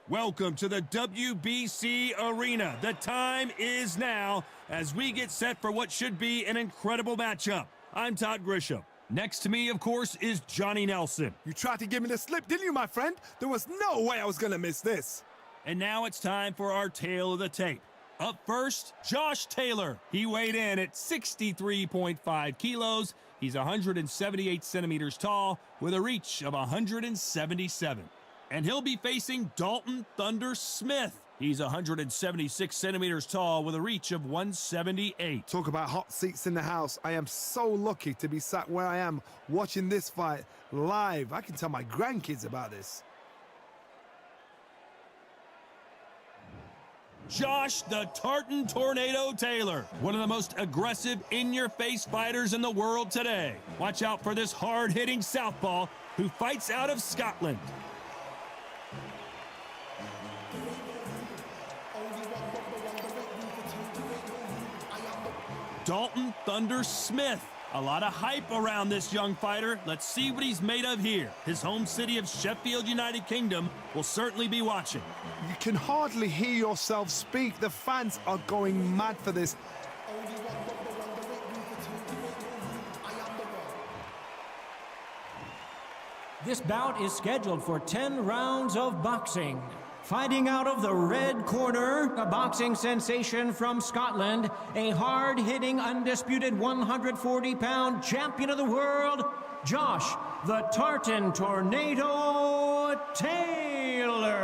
Welcome to the WBC Arena. The time is now as we get set for what should be an incredible matchup. I'm Todd Grisham. Next to me, of course, is Johnny Nelson. You tried to give me the slip, didn't you, my friend? There was no way I was going to miss this. And now it's time for our tale of the tape. Up first, Josh Taylor. He weighed in at 63.5 kilos. He's 178 centimeters tall with a reach of 177. And he'll be facing Dalton Thunder Smith. He's 176 centimeters tall with a reach of 178. Talk about hot seats in the house. I am so lucky to be sat where I am watching this fight live. I can tell my grandkids about this. Josh the Tartan Tornado Taylor, one of the most aggressive, in-your-face fighters in the world today. Watch out for this hard-hitting southpaw who fights out of Scotland. Dalton Thunder Smith. A lot of hype around this young fighter. Let's see what he's made of here. His home city of Sheffield, United Kingdom will certainly be watching. You can hardly hear yourself speak. The fans are going mad for this. This bout is scheduled for 10 rounds of boxing. Fighting out of the red corner, a boxing sensation from Scotland, a hard-hitting, undisputed 140-pound champion of the world, Josh the Tartan Tornado Taylor.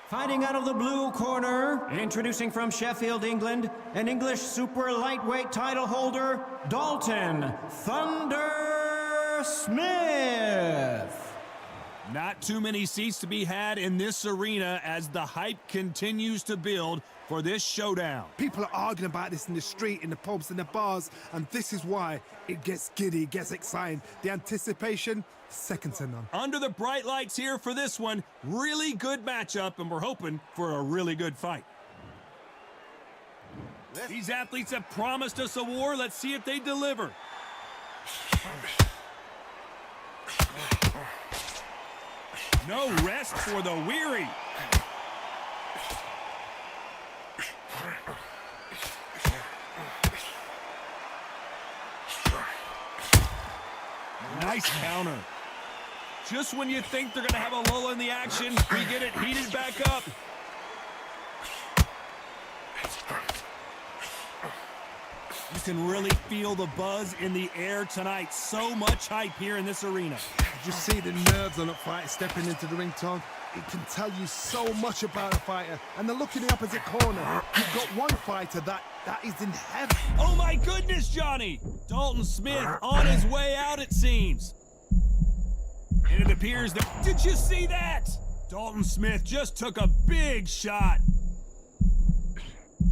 Fighting out of the blue corner, introducing from Sheffield, England, an English super lightweight title holder, Dalton Thunder Smith. Not too many seats to be had in this arena as the hype continues to build for this showdown. People are arguing about this in the street, in the pubs, in the bars, and this is why it gets giddy, gets exciting. The anticipation, second to none. Under the bright lights here for this one, really good matchup, and we're hoping for a really good fight. These athletes have promised us a war. Let's see if they deliver. No rest for the weary. Nice counter. Just when you think they're going to have a lull in the action, we get it heated back up. You can really feel the buzz in the air tonight. So much hype here in this arena. You see the nerves on a fight stepping into the ring, Tom. It can tell you so much about a fighter. And the look in the opposite corner, you've got one fighter that is in heaven. Oh my goodness, Johnny! Dalton Smith on his way out, it seems. And it appears that... Did you see that? Dalton Smith just took a big shot.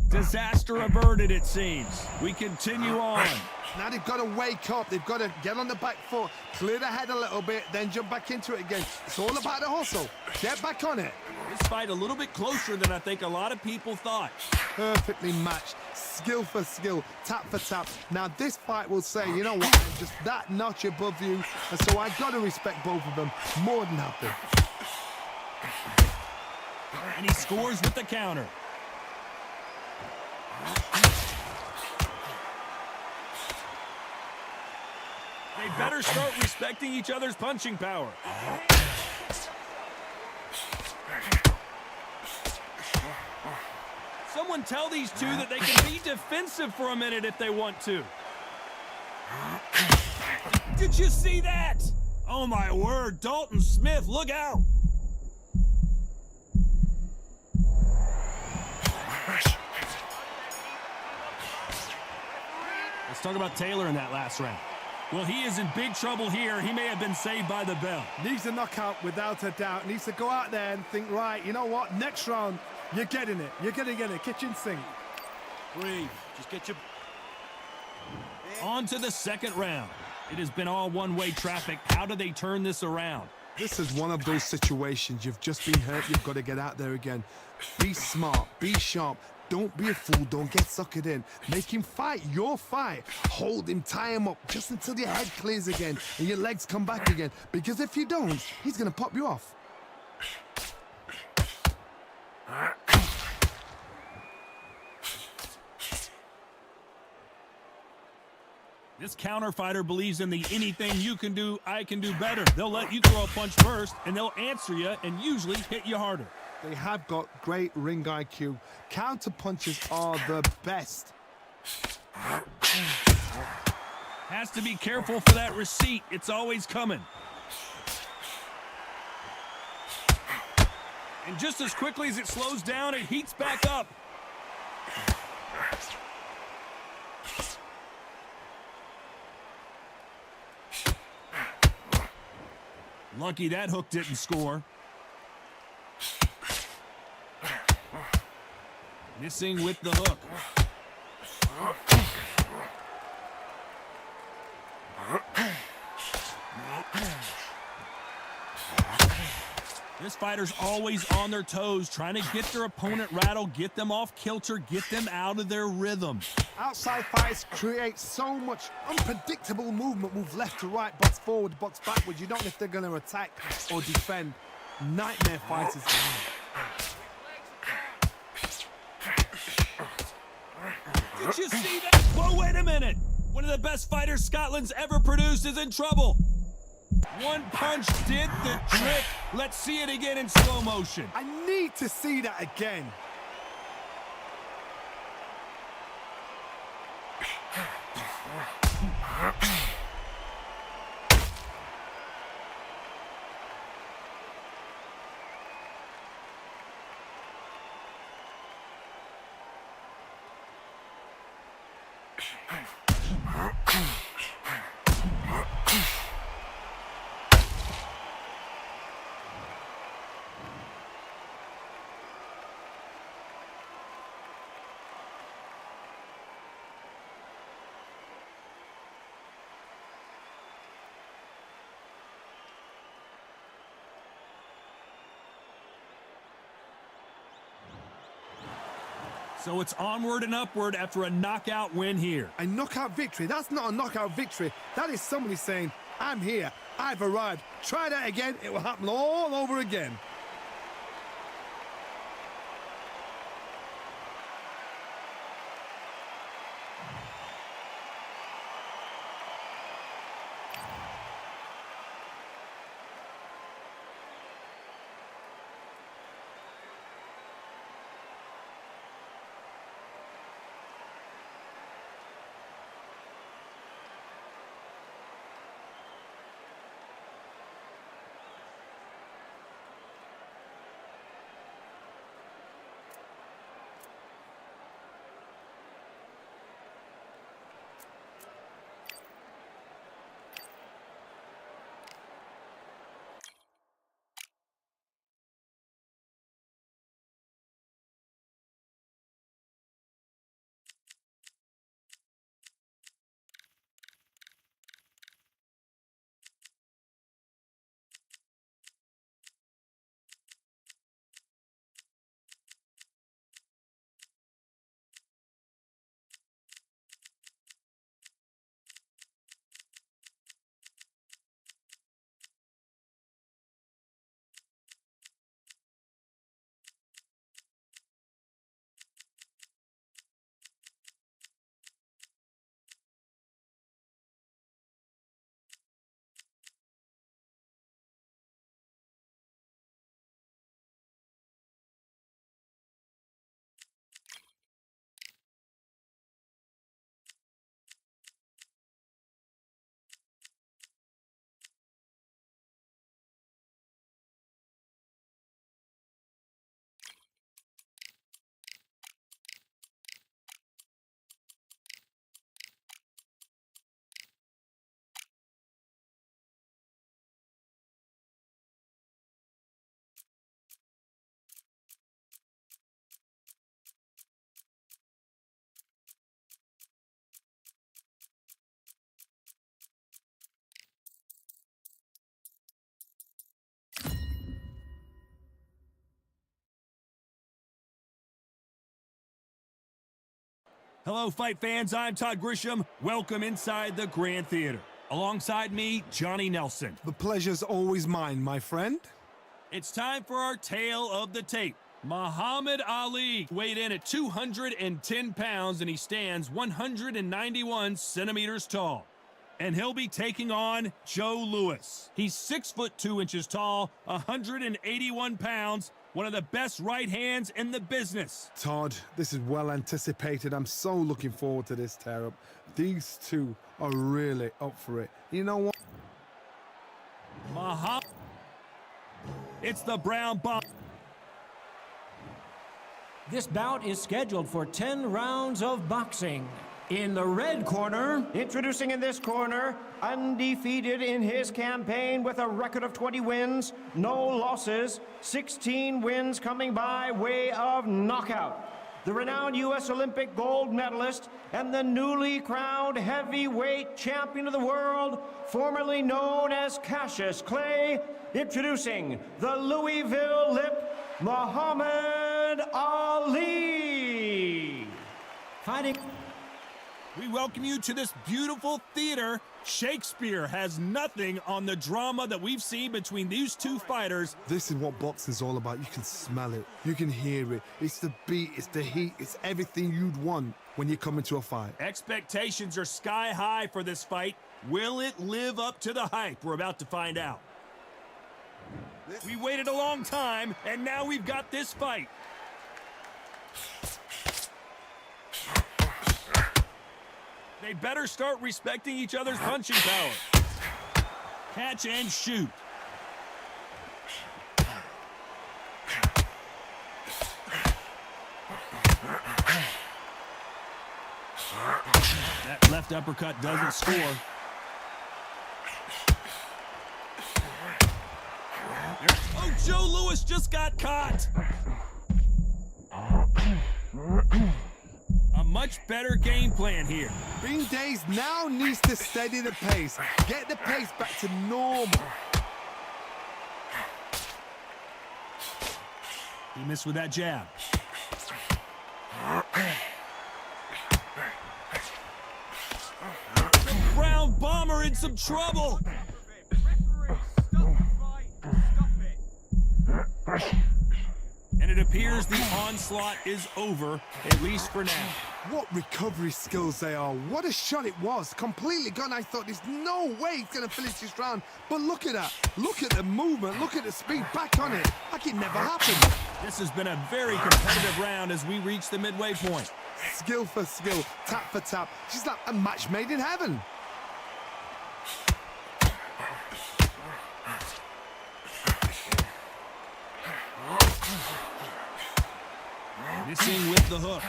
Disaster averted, it seems. We continue on. Now they've got to wake up. They've got to get on the back foot, clear the head a little bit, then jump back into it again. It's all about the hustle. Get back on it. This fight a little bit closer than I think a lot of people thought. Perfectly matched. Skill for skill, tap for tap. Now this fight will say, you know what, I'm just that notch above you. And so I got to respect both of them more than happy. And he scores with the counter. They better start respecting each other's punching power. Someone tell these two that they can be defensive for a minute if they want to. Did you see that? Oh my word, Dalton Smith, look out. Let's talk about Taylor in that last round. Well, he is in big trouble here. He may have been saved by the bell. Needs a knockout without a doubt. Needs to go out there and think, right, you know what, next round, you're getting it. You're going to get it. Kitchen sink. Breathe. Just get your... On to the second round. It has been all one-way traffic. How do they turn this around? This is one of those situations. You've just been hurt. You've got to get out there again. Be smart. Be sharp. Don't be a fool. Don't get suckered in. Make him fight your fight. Hold him, tie him up just until your head clears again and your legs come back again. Because if you don't, he's going to pop you off. This counter fighter believes in the anything you can do, I can do better. They'll let you throw a punch first, and they'll answer you and usually hit you harder. They have got great ring IQ. Counter punches are the best. Has to be careful for that receipt. It's always coming. And just as quickly as it slows down, it heats back up. Lucky that hook didn't score. Missing with the hook. This fighter's always on their toes, trying to get their opponent rattled, get them off kilter, get them out of their rhythm. Outside fights create so much unpredictable movement. Move left to right, box forward, box backwards. You don't know if they're going to attack or defend. Nightmare fighters. Did you see that? Whoa, wait a minute. One of the best fighters Scotland's ever produced is in trouble. One punch did the trick. Let's see it again in slow motion. I need to see that again. So it's onward and upward after a knockout win here. A knockout victory? That's not a knockout victory. That is somebody saying, I'm here, I've arrived. Try that again, it will happen all over again. Hello, fight fans. I'm Todd Grisham. Welcome inside the Grand Theater. Alongside me, Johnny Nelson. The pleasure's always mine, my friend. It's time for our tale of the tape. Muhammad Ali weighed in at 210 pounds, and he stands 191 centimeters tall. And he'll be taking on Joe Louis. He's 6'2" tall, 181 pounds, one of the best right hands in the business. Todd, this is well anticipated. I'm so looking forward to this tear-up. These two are really up for it. You know what? It's the Brown Bomb. This bout is scheduled for 10 rounds of boxing. In the red corner, introducing in this corner, undefeated in his campaign with a record of 20 wins, no losses, 16 wins coming by way of knockout. The renowned U.S. Olympic gold medalist and the newly crowned heavyweight champion of the world, formerly known as Cassius Clay, introducing the Louisville Lip, Muhammad Ali. Fighting. We welcome you to this beautiful theater. Shakespeare has nothing on the drama that we've seen between these two fighters. This is what boxing's all about. You can smell it. You can hear it. It's the beat. It's the heat. It's everything you'd want when you come into a fight. Expectations are sky high for this fight. Will it live up to the hype? We're about to find out. We waited a long time, and now we've got this fight. They better start respecting each other's punching power. Catch and shoot. That left uppercut doesn't score. Oh, Joe Louis just got caught. A much better game plan here. Bean Days now needs to steady the pace. Get the pace back to normal. He missed with that jab. The Brown Bomber in some trouble. And it appears the onslaught is over, at least for now. What recovery skills they are. What a shot it was. Completely gone. I thought there's no way he's going to finish this round. But look at that. Look at the movement. Look at the speed. Back on it. Like it never happened. This has been a very competitive round as we reach the midway point. Skill for skill. Tap for tap. She's like a match made in heaven. Missing with the hook.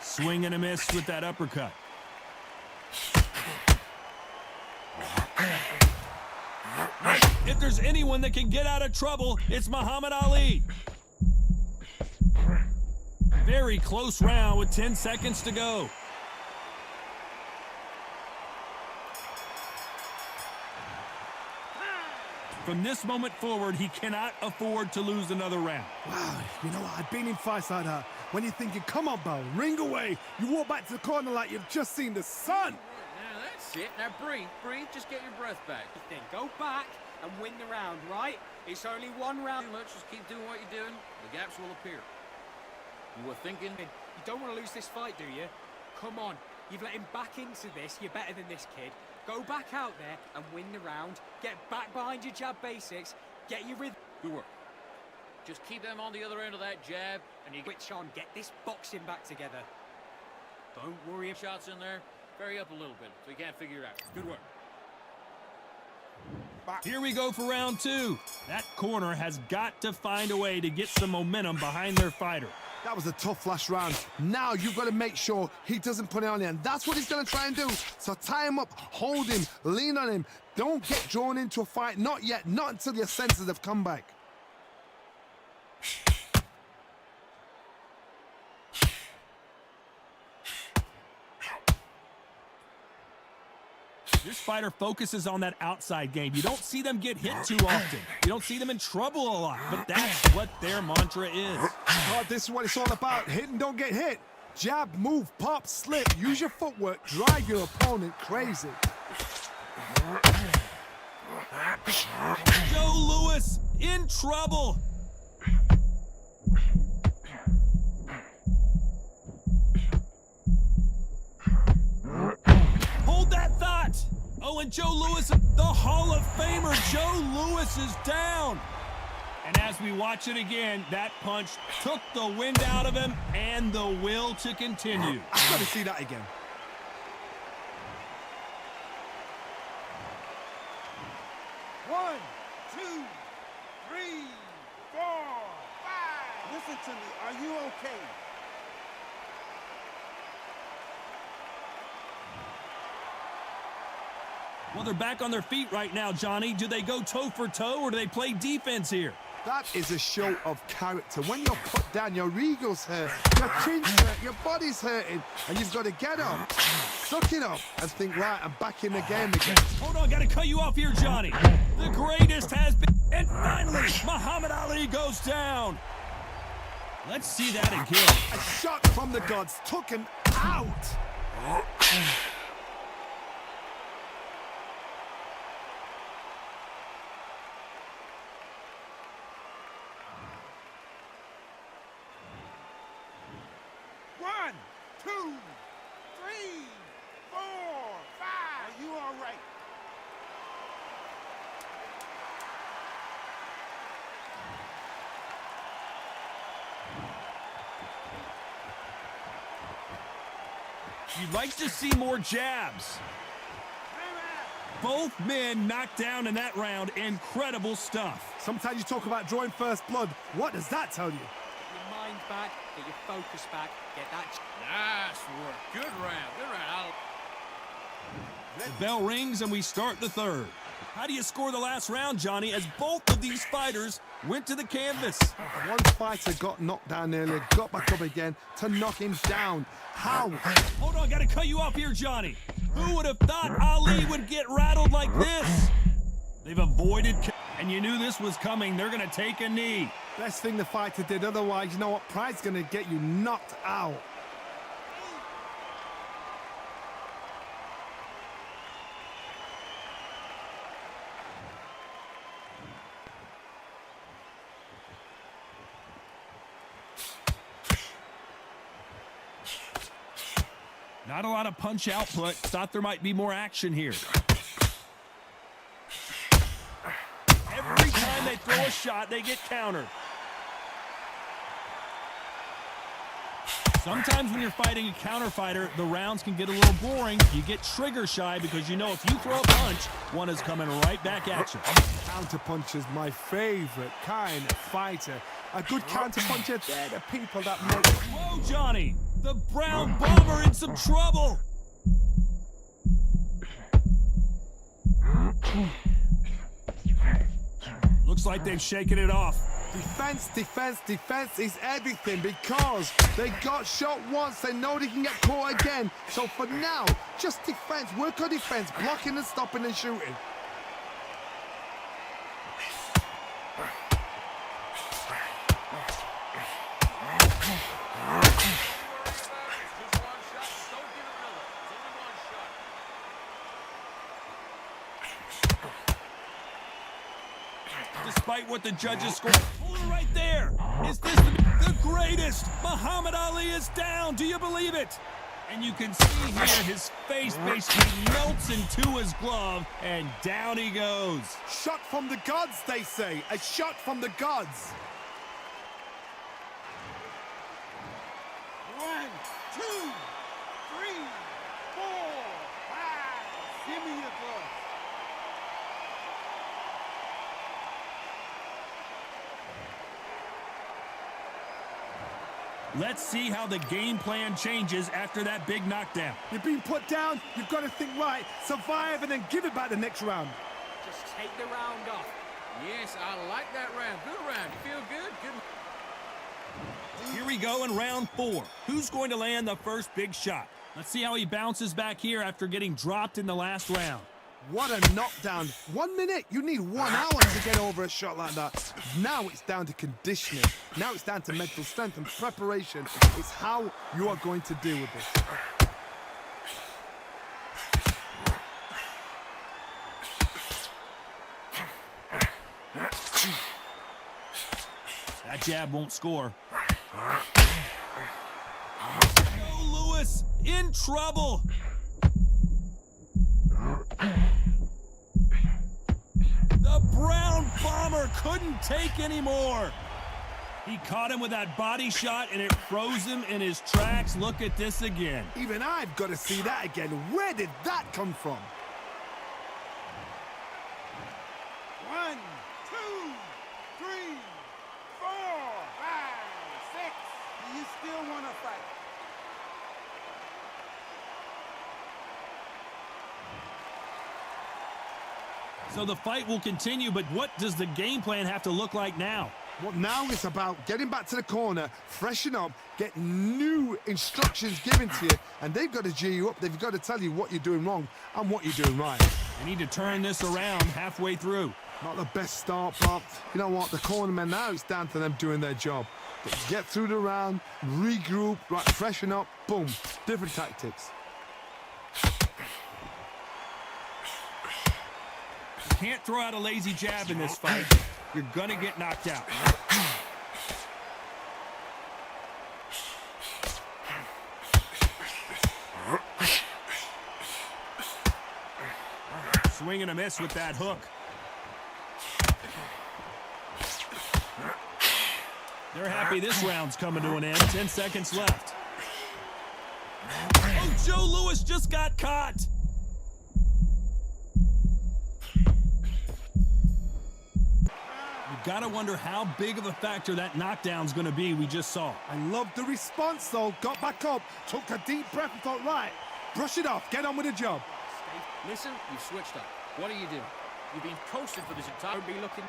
Swing and a miss with that uppercut. If there's anyone that can get out of trouble, it's Muhammad Ali. Very close round with 10 seconds to go. From this moment forward, he cannot afford to lose another round. Wow, you know what? I've been in fights like that. When you're thinking, come on, Bo, ring away. You walk back to the corner like you've just seen the sun. Now that's it. Now breathe, just get your breath back. Then go back and win the round, right? It's only one round. Let's just keep doing what you're doing. The gaps will appear. You were thinking... You don't want to lose this fight, do you? Come on. You've let him back into this. You're better than this kid. Go back out there and win the round. Get back behind your jab basics. Get your rhythm. Good work. Just keep them on the other end of that jab, and you Switch on. Get this boxing back together. Don't worry. shots in there. Vary up a little bit so you can't figure it out. Good work. Here we go for round two. That corner has got to find a way to get some momentum behind their fighter. That was a tough last round. Now you've got to make sure he doesn't put it on you, and that's what he's going to try and do. So tie him up, hold him, lean on him. Don't get drawn into a fight. Not yet. Not until your senses have come back. This fighter focuses on that outside game. You don't see them get hit too often. You don't see them in trouble a lot, but that's what their mantra is. Oh, this is what it's all about. Hit and don't get hit. Jab, move, pop, slip. Use your footwork. Drive your opponent crazy. Joe Louis in trouble. Joe Louis, the Hall of Famer Joe Louis is down. And as we watch it again, that punch took the wind out of him and the will to continue. I've got to see that again. One, two, three, four, five. Listen to me. Are you okay? Well, they're back on their feet right now, Johnny. Do they go toe for toe or do they play defense here? That is a show of character. When you're put down, your ego's hurt, your chin's hurt, your body's hurting, and you've got to get up, suck it up, and think, right, I'm back in the game again. Hold on, gotta cut you off here, Johnny. The greatest has been, and finally, Muhammad Ali goes down. Let's see that again. A shot from the gods took him out. One, two, three, four, five. Are you all right? You'd like to see more jabs. Both men knocked down in that round. Incredible stuff. Sometimes you talk about drawing first blood. What does that tell you? Get your mind back, get your focus back, get that. Nice work. Good round. Good round. The bell rings and we start the third. How do you score the last round, Johnny, as both of these fighters went to the canvas? One fighter got knocked down earlier, got back up again to knock him down. How? Hold on, gotta cut you off here, Johnny. Who would have thought Ali would get rattled like this? They've avoided, and you knew this was coming. They're gonna take a knee. Best thing the fighter did, otherwise, you know what? Pride's gonna get you knocked out. Not a lot of punch output. Thought there might be more action here. Every time they throw a shot, they get countered. Sometimes when you're fighting a counter fighter, the rounds can get a little boring. You get trigger shy because you know if you throw a punch, one is coming right back at you. Counter puncher's my favorite kind of fighter. A good counter puncher, they're the people that make... Whoa, Johnny! The Brown Bomber in some trouble! Looks like they've shaken it off. Defense, defense, defense is everything because they got shot once, they know they can get caught again. So for now, just defense, work on defense, blocking and stopping and shooting. Despite what the judges scored, right there. Is this the greatest? Muhammad Ali is down. Do you believe it? And you can see here his face basically melts into his glove, and down he goes. Shot from the gods, they say. A shot from the gods. 1, 2, 3, 4, 5. Give me your gloves. Let's see how the game plan changes after that big knockdown. You've been put down, you've got to think right, survive and then give it back the next round. Just take the round off. Yes, I like that round. Good round. You feel good? Good. Here we go in round 4. Who's going to land the first big shot? Let's see how he bounces back here after getting dropped in the last round. What a knockdown. 1 minute, you need 1 hour to get over a shot like that. Now it's down to conditioning. Now it's down to mental strength and preparation. It's how you are going to deal with this. That jab won't score. Joe Louis in trouble. The Brown Bomber couldn't take anymore. He caught him with that body shot, and it froze him in his tracks. Look at this again. Even I've got to see that again. Where did that come from? 1, 2, 3, 4, 5, 6. Do you still want to fight? So the fight will continue, but what does the game plan have to look like now? Well, now it's about getting back to the corner, freshen up, get new instructions given to you, and they've got to G you up. They've got to tell you what you're doing wrong and what you're doing right. They need to turn this around halfway through. Not the best start, but you know what? The cornermen now, it's down to them doing their job. Get through the round, regroup, right, freshen up, boom. Different tactics. You can't throw out a lazy jab in this fight. You're gonna get knocked out. Swing and a miss with that hook. They're happy this round's coming to an end. 10 seconds left. Oh, Joe Louis just got caught. You gotta wonder how big of a factor that knockdown's gonna be we just saw. I love the response, though. Got back up, took a deep breath and thought, right, brush it off, get on with the job. Steve, listen, you've switched up. What do you do? You've been coasting for this entire be looking.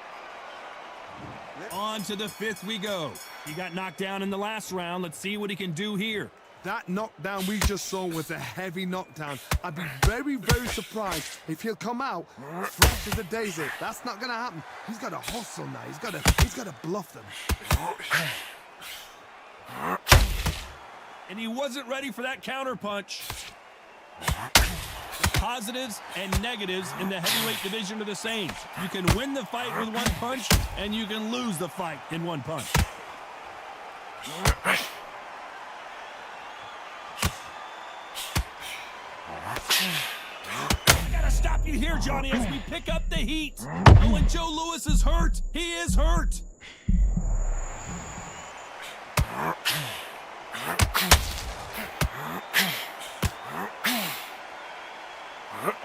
On to the fifth we go. He got knocked down in the last round. Let's see what he can do here. That knockdown we just saw was a heavy knockdown. I'd be very, very surprised if he'll come out fresh as a daisy. That's not gonna happen. He's got to hustle now. He's got to bluff them. And he wasn't ready for that counter punch. Positives and negatives in the heavyweight division are the same. You can win the fight with one punch, and you can lose the fight in one punch. I gotta stop you here, Johnny, as we pick up the heat. Oh, and Joe Louis is hurt. He is hurt.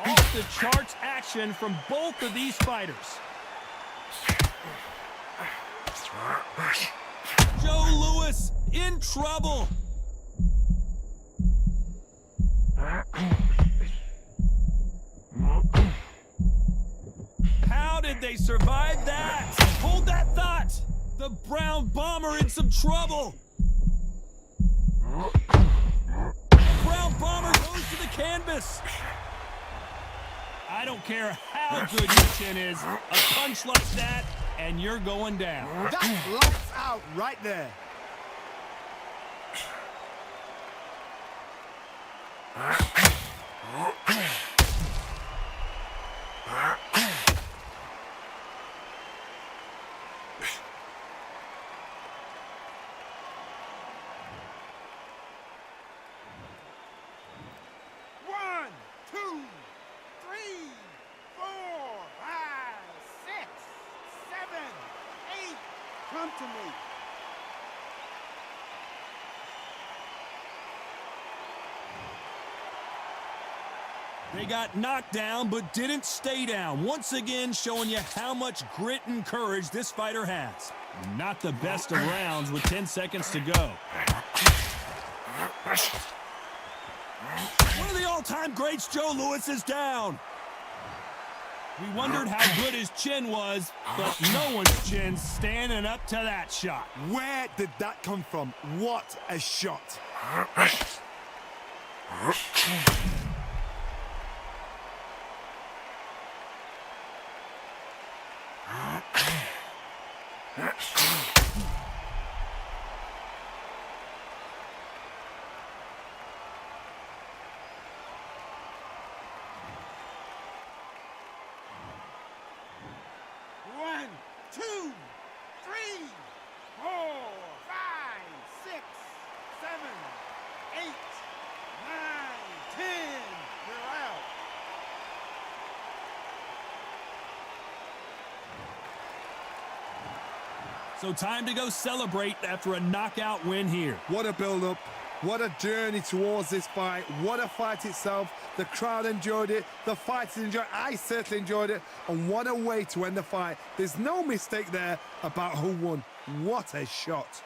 Off the charts action from both of these fighters. Joe Louis in trouble. How did they survive that? Hold that thought. The Brown Bomber in some trouble. The Brown Bomber goes to the canvas. I don't care how good your chin is, a punch like that, and you're going down. That lights out right there. One, two, 3, 4, 5, 6, 7, 8. Come to me. They got knocked down, but didn't stay down. Once again, showing you how much grit and courage this fighter has. Not the best of rounds with 10 seconds to go. One of the all-time greats, Joe Louis, is down. We wondered how good his chin was, but no one's chin's standing up to that shot. Where did that come from? What a shot. One, 2, 3, 4, 5, 6, 7, 8, 9, 10. You're out. So time to go celebrate after a knockout win here. What a build-up. What a journey towards this fight. What a fight itself. The crowd enjoyed it. The fighters enjoyed it. I certainly enjoyed it. And what a way to end the fight. There's no mistake there about who won. What a shot.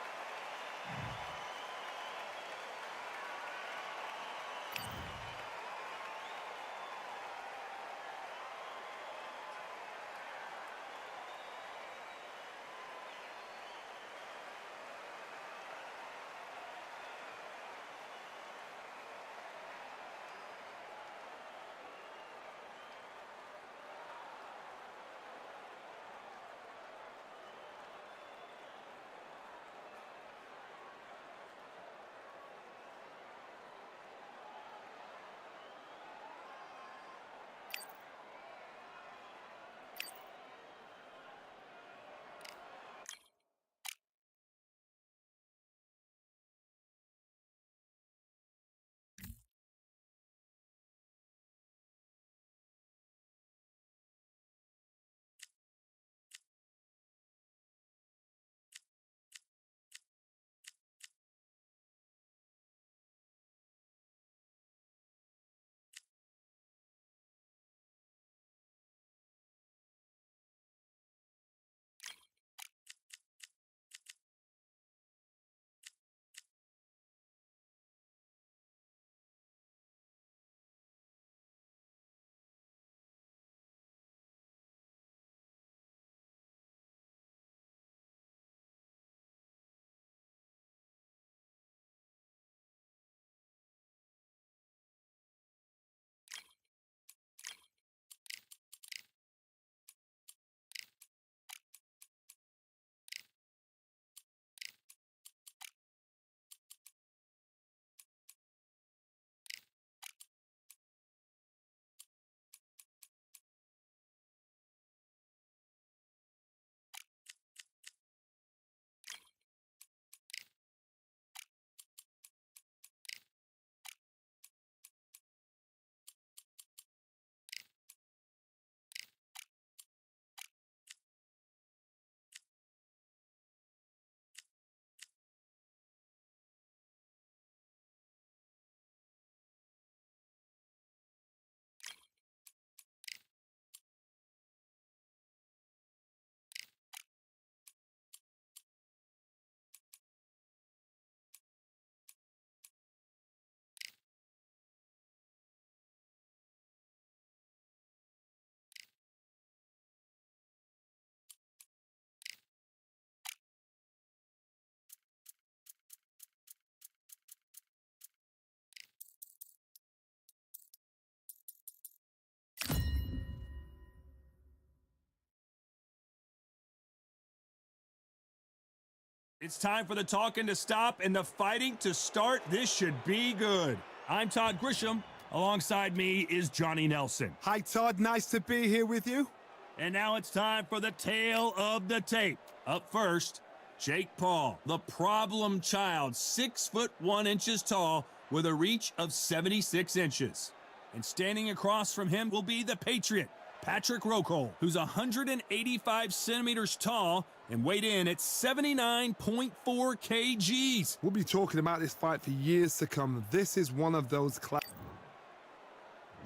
It's time for the talking to stop and the fighting to start. This should be good. I'm Todd Grisham. Alongside me is Johnny Nelson. Hi, Todd. Nice to be here with you. And now it's time for the tale of the tape. Up first, Jake Paul, the problem child, 6'1" tall with a reach of 76 inches. And standing across from him will be the Patriot, Patrick Rockhold, who's 185 centimeters tall and weighed in at 79.4 kgs. We'll be talking about this fight for years to come. This is one of those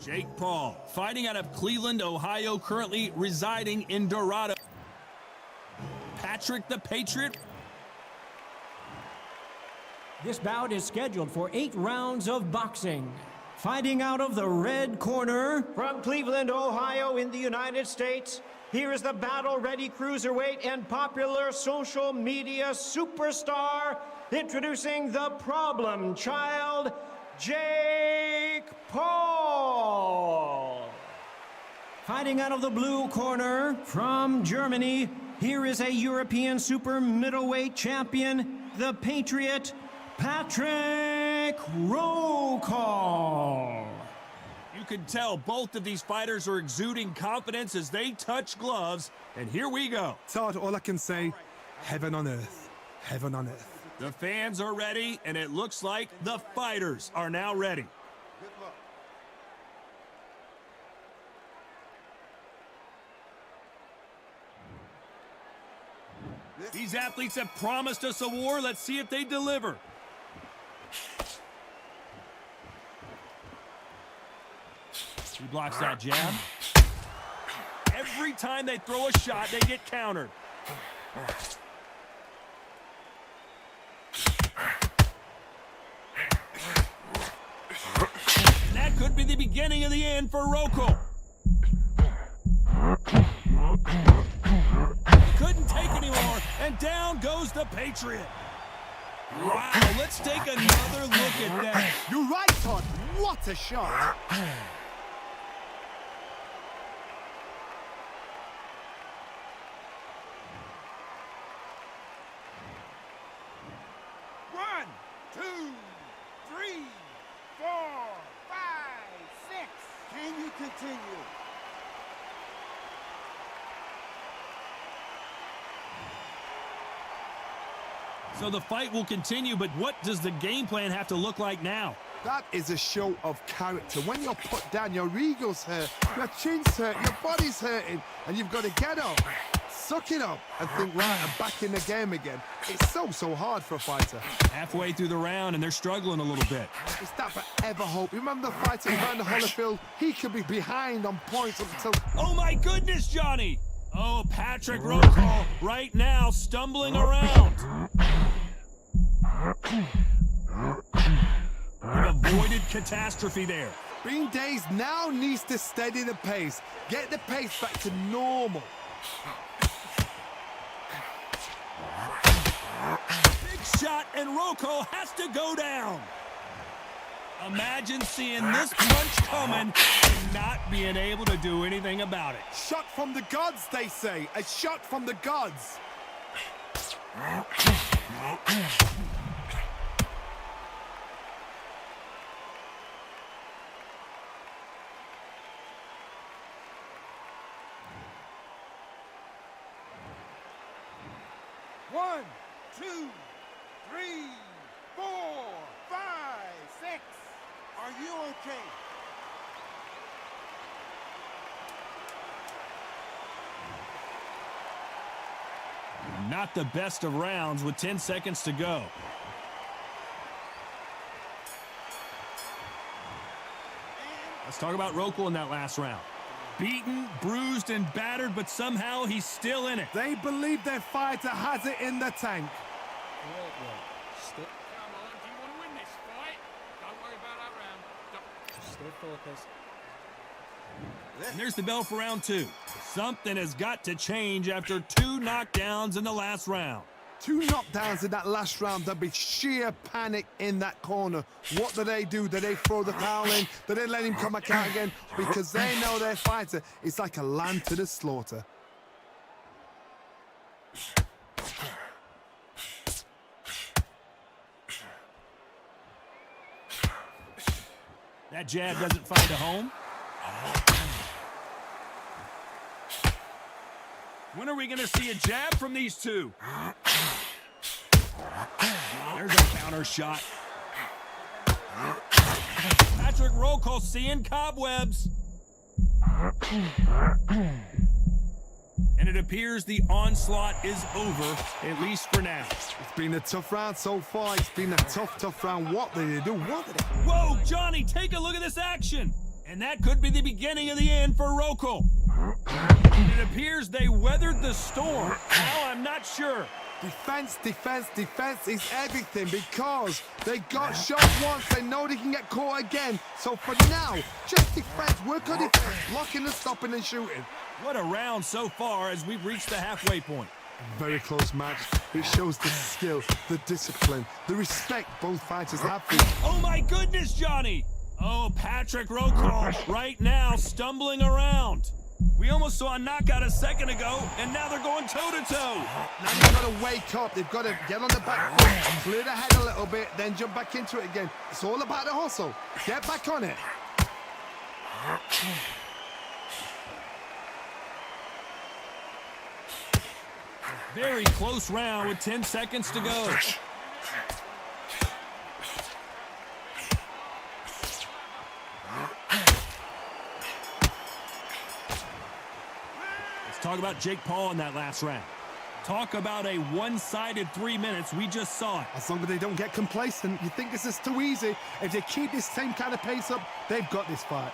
Jake Paul, fighting out of Cleveland, Ohio, currently residing in Dorado. Patrick the Patriot. This bout is scheduled for 8 rounds of boxing. Fighting out of the red corner from Cleveland, Ohio in the United States, here is the battle-ready cruiserweight and popular social media superstar, introducing the problem child, Jake Paul. Fighting out of the blue corner from Germany, here is a European super middleweight champion, the Patriot, Patrick Rockhold. You can tell both of these fighters are exuding confidence as they touch gloves, and here we go. Todd, all I can say, heaven on earth. Heaven on earth. The fans are ready, and it looks like the fighters are now ready. These athletes have promised us a war. Let's see if they deliver. He blocks that jab. Every time they throw a shot, they get countered. And that could be the beginning of the end for Rokel. Couldn't take anymore, and down goes the Patriot. Wow, let's take another look at that. You're right, Todd. What a shot. One, two, three, 4, 5, 6. Can you continue? So the fight will continue, but what does the game plan have to look like now? That is a show of character. When you're put down, your ego's hurt, your chin's hurt, your body's hurting, and you've got to get up, suck it up, and think, right, I'm back in the game again. It's so hard for a fighter. Halfway through the round, and they're struggling a little bit. It's that forever hope. Remember the fighter behind the Holyfield? He could be behind on points up until... Oh, my goodness, Johnny! Oh, Patrick Rokel right now stumbling around. We've avoided catastrophe there. Bean Days now needs to steady the pace. Get the pace back to normal. Big shot, and Rokel has to go down. Imagine seeing this punch coming and not being able to do anything about it. Shot from the gods, they say. A shot from the gods. One, two, 3, 4, 5, 6. Are you okay? Not the best of rounds with 10 seconds to go. Let's talk about Rokel in that last round. Beaten, bruised, and battered, but somehow he's still in it. They believe their fighter has it in the tank. Come on, do you want to win this fight? Don't worry about that round. Stay focused. And there's the bell for round 2. Something has got to change after 2 knockdowns in the last round. 2 knockdowns in that last round. There'll be sheer panic in that corner. What do? Do they throw the towel in? Do they let him come back out again? Because they know their fighter is like a lamb to the slaughter. That jab doesn't find a home. When are we going to see a jab from these two? There's a counter shot. Patrick Rokel seeing cobwebs. And it appears the onslaught is over, at least for now. It's been a tough round so far. It's been a tough round. What did they do? What did they... Whoa, Johnny, take a look at this action. And that could be the beginning of the end for Rokel. It appears they weathered the storm. Now I'm not sure. Defense is everything because they got shot once. They know they can get caught again. So for now, just defense. Work on defense, blocking and stopping and shooting. What a round so far as we've reached the halfway point. Very close match. It shows the skill, the discipline, the respect both fighters have for Oh my goodness, Johnny! Oh, Patrick Rokel right now stumbling around. We almost saw a knockout a second ago, and now they're going toe-to-toe. Now they've got to wake up. They've got to get on the back foot, clear the head a little bit, then jump back into it again. It's all about the hustle. Get back on it. Very close round with 10 seconds to go. Let's talk about Jake Paul in that last round. Talk about a one-sided 3 minutes. We just saw it. As long as they don't get complacent, you think this is too easy. If they keep this same kind of pace up, they've got this fight.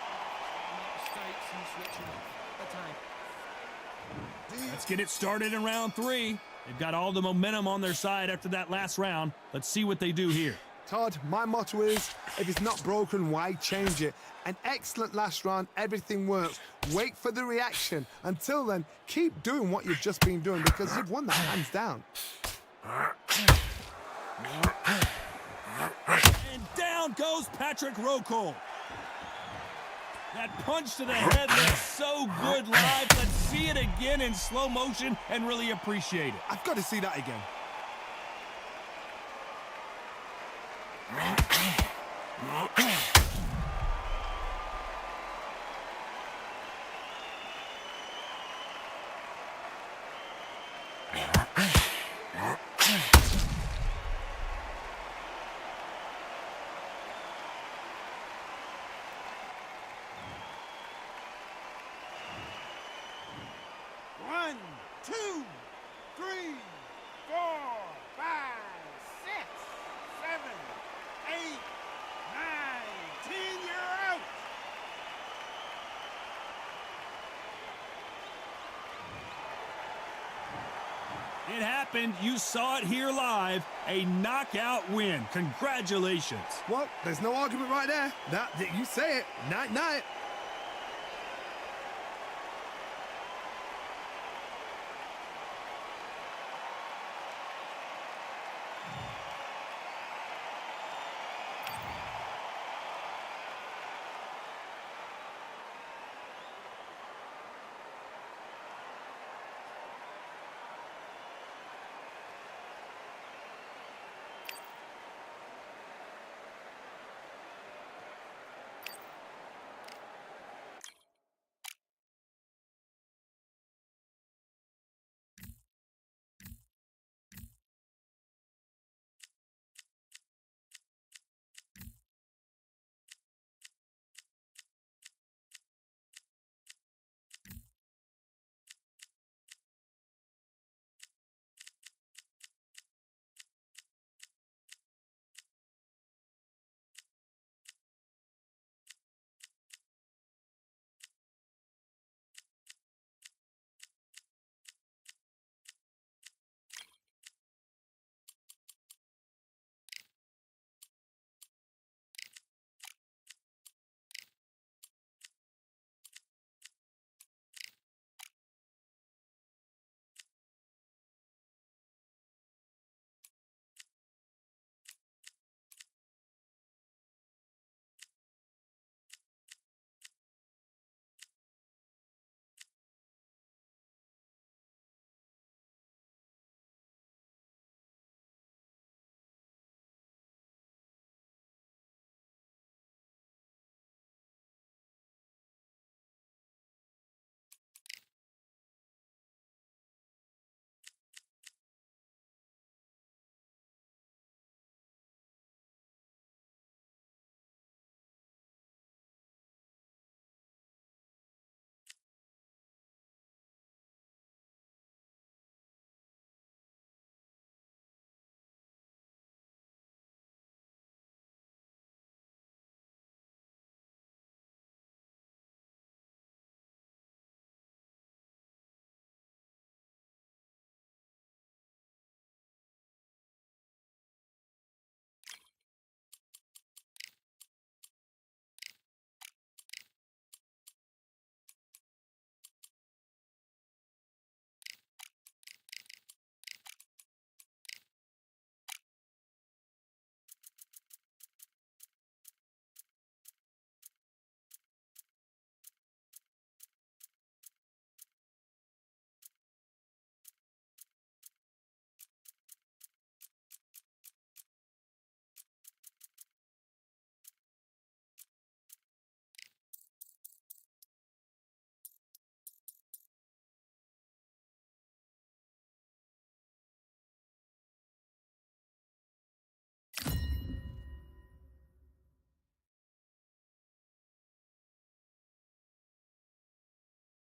Mistakes and switching off. The time. Let's get it started in round 3. They've got all the momentum on their side after that last round. Let's see what they do here. Todd, my motto is, if it's not broken, why change it? An excellent last round, everything works. Wait for the reaction. Until then, keep doing what you've just been doing because you've won that hands down. And down goes Patrick Rocol. That punch to the head looks so good live. Let's see it again in slow motion and really appreciate it. I've got to see that again. One, two, three, 4, 5, 6, 7, 8, 9, 10. You're out. It happened. You saw it here live. A knockout win. Congratulations. Well, there's no argument right there. That you say it. Night, night.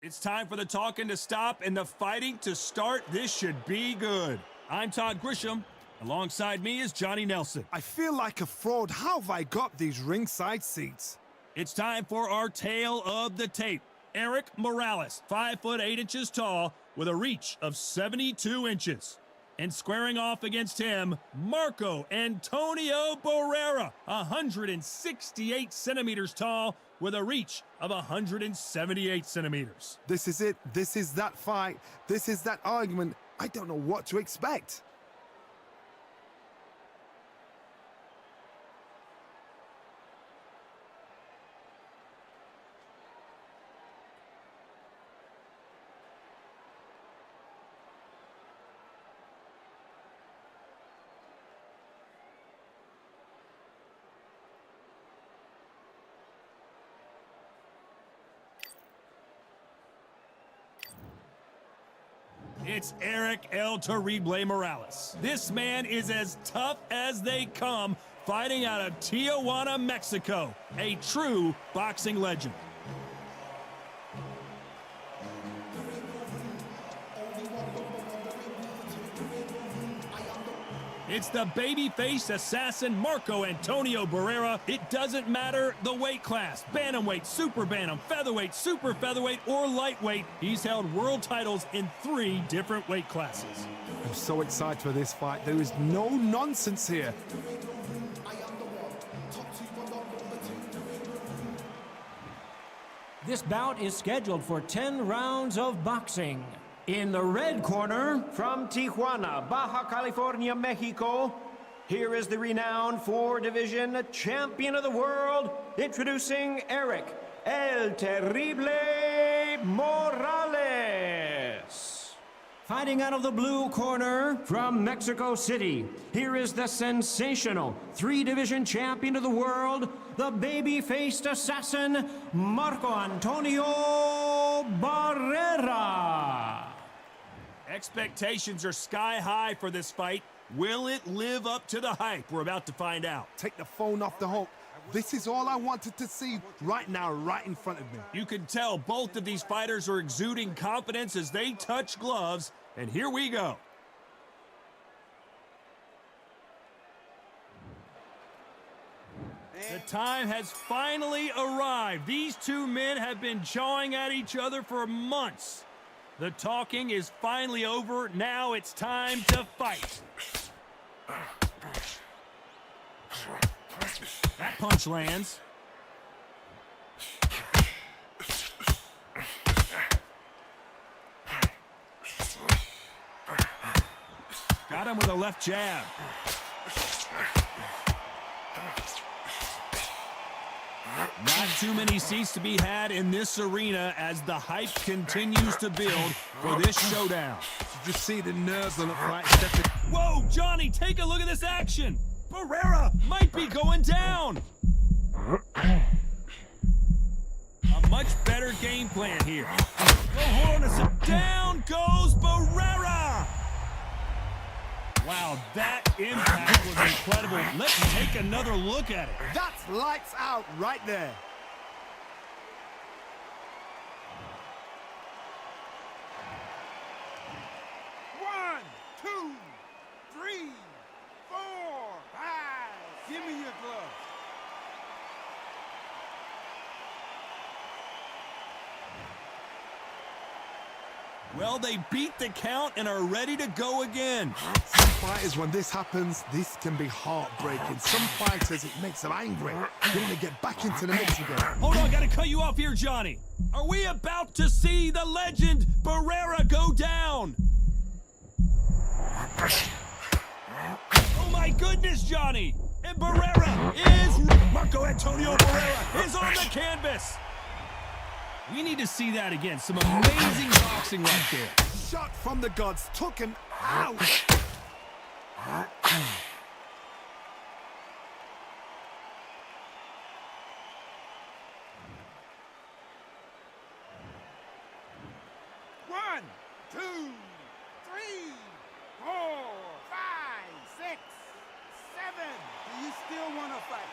It's time for the talking to stop and the fighting to start. This should be good. I'm Todd Grisham. Alongside me is Johnny Nelson. I feel like a fraud. How have I got these ringside seats? It's time for our tale of the tape. Eric Morales, 5 foot 8 inches tall with a reach of 72 inches. And squaring off against him, Marco Antonio Barrera, 168 centimeters tall with a reach of 178 centimeters. This is it. This is that fight. This is that argument. I don't know what to expect. It's Eric El Terrible Morales. This man is as tough as they come, fighting out of Tijuana, Mexico. A true boxing legend. It's the babyface assassin Marco Antonio Barrera. It doesn't matter the weight class. Bantamweight, super bantam, featherweight, super featherweight, or lightweight. He's held world titles in 3 different weight classes. I'm so excited for this fight. There is no nonsense here. This bout is scheduled for 10 rounds of boxing. In the red corner, from Tijuana, Baja California, Mexico, here is the renowned 4-division champion of the world, introducing Eric El Terrible Morales. Fighting out of the blue corner, from Mexico City, here is the sensational 3-division champion of the world, the baby-faced assassin, Marco Antonio Barrera. Expectations are sky high for this fight. Will it live up to the hype? We're about to find out. Take the phone off the hook. This is all I wanted to see right now, right in front of me. You can tell both of these fighters are exuding confidence as they touch gloves. And here we go. The time has finally arrived. These two men have been jawing at each other for months. The talking is finally over. Now it's time to fight. That punch lands. Got him with a left jab. Not too many seats to be had in this arena as the hype continues to build for this showdown. Did you see the nerves on the fight? Whoa, Johnny, take a look at this action. Barrera might be going down. A much better game plan here. Oh, hold on a second. Down goes Barrera. Wow, that impact was incredible. Let's take another look at it. That's lights out right there. One, two, three, four, five. Give me your gloves. Well, they beat the count and are ready to go again. Some fighters, when this happens, this can be heartbreaking. Some fighters, it makes them angry. They want to get back into the mix again. Hold on, gotta cut you off here, Johnny. Are we about to see the legend Barrera go down? Oh my goodness, Johnny! And Barrera is... Marco Antonio Barrera is on the canvas. We need to see that again. Some amazing boxing right there. Shot from the gods, took him out. One, two, three, four, five, six, seven. Do you still want to fight?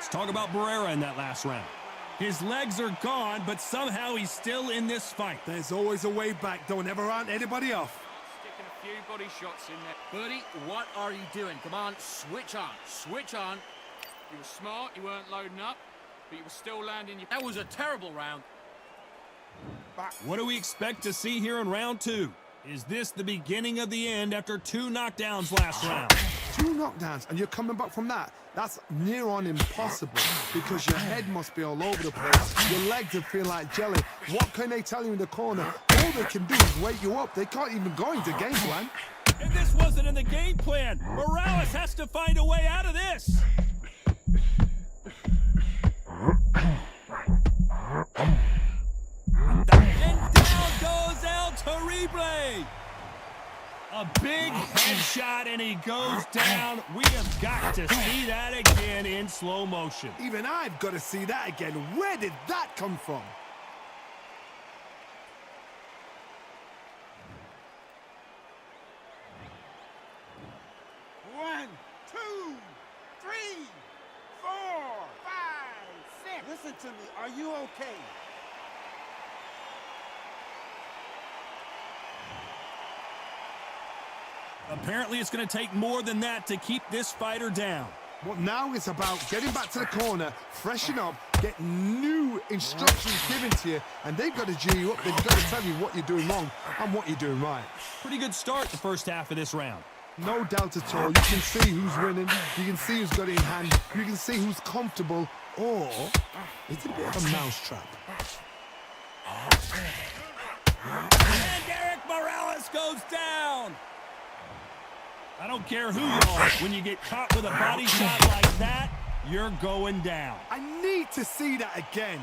Let's talk about Barrera in that last round. His legs are gone, but somehow he's still in this fight. There's always a way back. Don't ever round anybody off. Sticking a few body shots in there. Buddy, what are you doing? Come on, switch on. Switch on. You were smart, you weren't loading up, but you were still landing your... That was a terrible round. What do we expect to see here in round 2? Is this the beginning of the end after 2 knockdowns last round? 2 knockdowns, and you're coming back from that. That's near on impossible because your head must be all over the place. Your legs will feel like jelly. What can they tell you in the corner? All they can do is wake you up. They can't even go into game plan. And this wasn't in the game plan. Morales has to find a way out of this. And down goes El Terrible. A big headshot, and he goes down. We have got to see that again in slow motion. Even I've got to see that again. Where did that come from? One, two, three, 4, 5, 6. Listen to me. Are you okay? Apparently, it's going to take more than that to keep this fighter down. Well, now it's about getting back to the corner, freshen up, get new instructions given to you, and they've got to G you up. They've got to tell you what you're doing wrong and what you're doing right. Pretty good start the first half of this round. No doubt at all. You can see who's winning. You can see who's got it in hand. You can see who's comfortable. Or it's a bit of a mousetrap. And Derek Morales goes down. I don't care who you are. When you get caught with a body shot like that, you're going down. I need to see that again.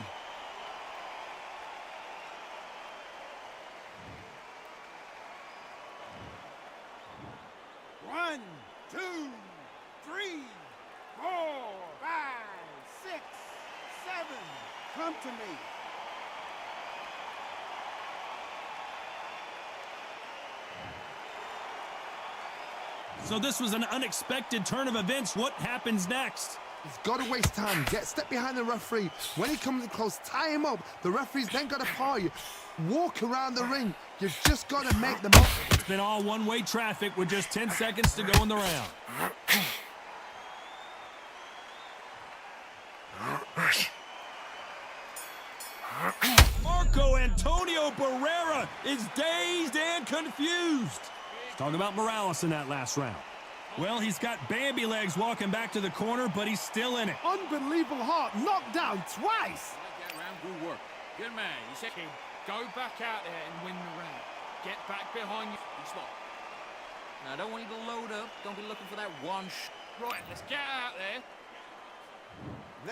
One, two, three, 4, 5, 6, 7. Come to me. So this was an unexpected turn of events. What happens next? He's got to waste time. Step behind the referee. When he comes in close, tie him up. The referee's then got to paw you. Walk around the ring. You've just got to make them up. It's been all one-way traffic with just 10 seconds to go in the round. Marco Antonio Barrera is dazed and confused. Let's talk about Morales in that last round. Well, he's got Bambi legs walking back to the corner, but he's still in it. Unbelievable heart. Knocked down twice. That round, good work. Good man. You said, Kid, go back out there and win the round. Get back behind you. be smart. Now, I don't want you to load up. Don't be looking for that one Right, let's get out there.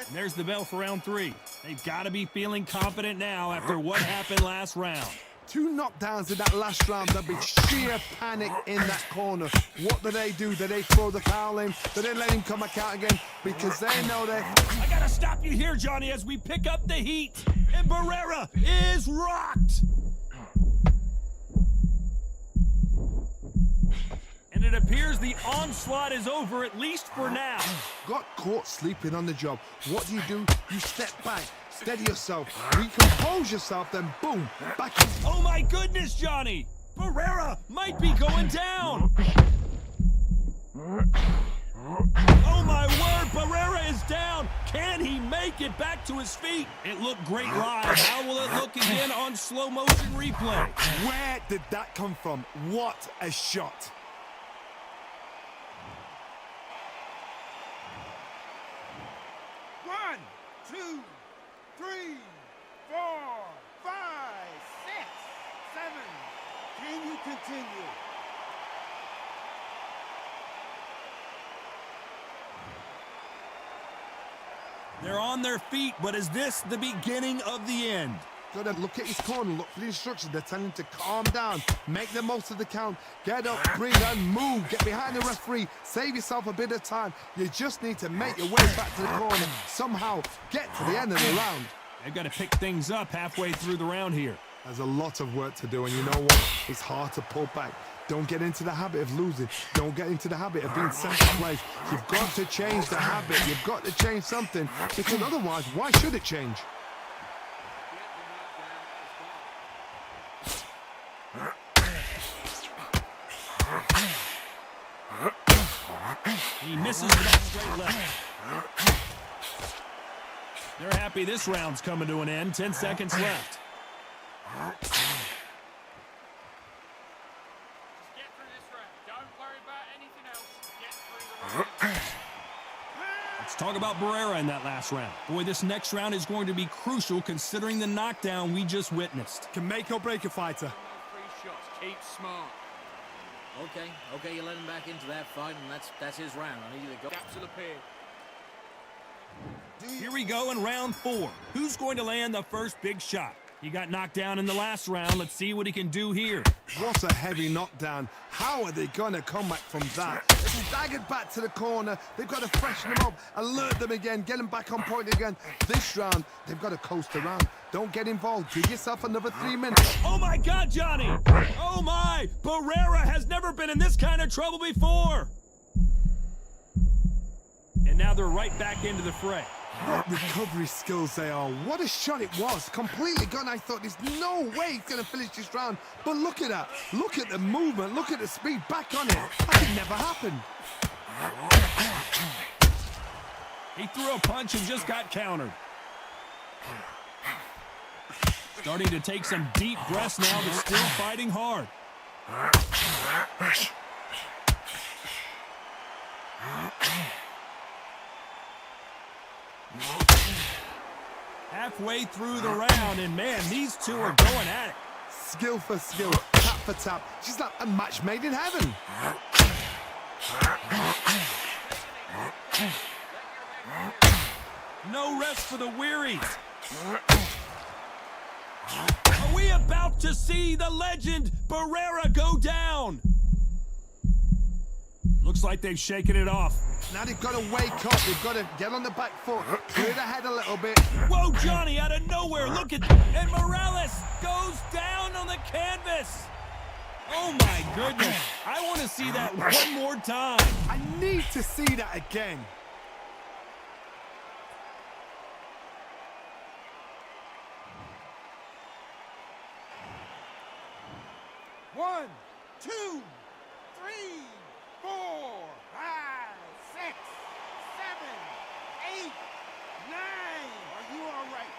And there's the bell for round 3. They've got to be feeling confident now after what happened last round. 2 knockdowns in that last round. There'll be sheer panic in that corner. What do? Do they throw the towel in? Do they let him come back out again? Because they know they... I got to stop you here, Johnny, as we pick up the heat. And Barrera is rocked. And it appears the onslaught is over, at least for now. Got caught sleeping on the job. What do? You step back, steady yourself, recompose yourself, then boom, back in. Oh my goodness, Johnny! Barrera might be going down! Oh my word, Barrera is down! Can he make it back to his feet? It looked great live. How will it look again on slow motion replay? Where did that come from? What a shot! One, two, 3, 4, 5, 6, 7. Can you continue? They're on their feet, but is this the beginning of the end? Gotta look at his corner, look for the instructions. They're telling him to calm down, make the most of the count, get up, breathe, and move. Get behind the referee, save yourself a bit of time. You just need to make your way back to the corner. Somehow get to the end of the round. They've got to pick things up halfway through the round here. There's a lot of work to do, and you know what? It's hard to pull back. Don't get into the habit of losing. Don't get into the habit of being second place. You've got to change the habit. You've got to change something, because otherwise, why should it change? He misses with that straight left. They're happy this round's coming to an end. 10 seconds left. Just get through this round. Don't worry about anything else. Get through the round. Let's talk about Barrera in that last round. Boy, this next round is going to be crucial considering the knockdown we just witnessed. Can make or break a fighter. No free shots. Keep smart. Okay, you let him back into that fight, and that's his round. I need you to go. Gaps will appear. Here we go in round 4. Who's going to land the first big shot? He got knocked down in the last round. Let's see what he can do here. What a heavy knockdown. How are they going to come back from that? They've staggered back to the corner. They've got to freshen them up, alert them again, get them back on point again. This round, they've got to coast around. Don't get involved. Give yourself another 3 minutes. Oh my God, Johnny! Oh my! Barrera has never been in this kind of trouble before! And now they're right back into the fray. What recovery skills they are. What a shot it was. Completely gone. I thought there's no way he's going to finish this round. But look at that. Look at the movement. Look at the speed. Back on it. That could never happen. He threw a punch and just got countered. Starting to take some deep breaths now, but still fighting hard. Halfway through the round, and man, these two are going at it. Skill for skill. Tap for tap. She's like a match made in heaven. No rest for the weary. Are we about to see the legend Barrera go down? Looks like they've shaken it off. Now they've got to wake up. They've got to get on the back foot. Clear the head a little bit. Whoa, Johnny, out of nowhere. Look at... And Morales goes down on the canvas. Oh, my goodness. I want to see that one more time. I need to see that again. One, two, three, 4, 5, 6, 7, 8, 9. Are you all right?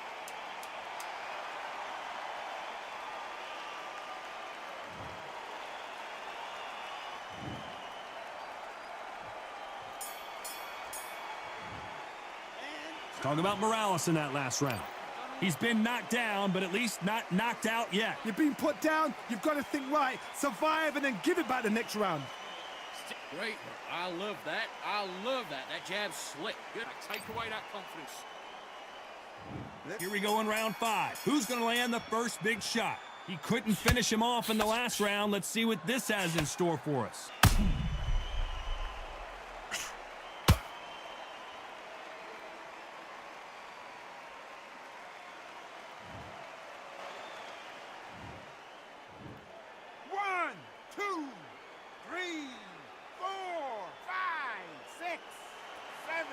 Talk about Morales in that last round. He's been knocked down, but at least not knocked out yet. You've been put down. You've got to think right. Survive and then give it back the next round. Great. I love that. I love that. That jab's slick. Good. Take away that confidence. Here we go in round 5. Who's going to land the first big shot? He couldn't finish him off in the last round. Let's see what this has in store for us. One, two, three, 4, 5, 6, 7,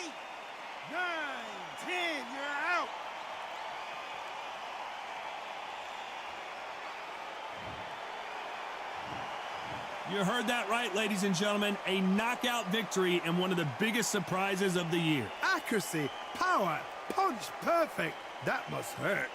8, 9, 10. You're out. You heard that right, ladies and gentlemen. A knockout victory and one of the biggest surprises of the year. Accuracy, power, punch, perfect. That must hurt.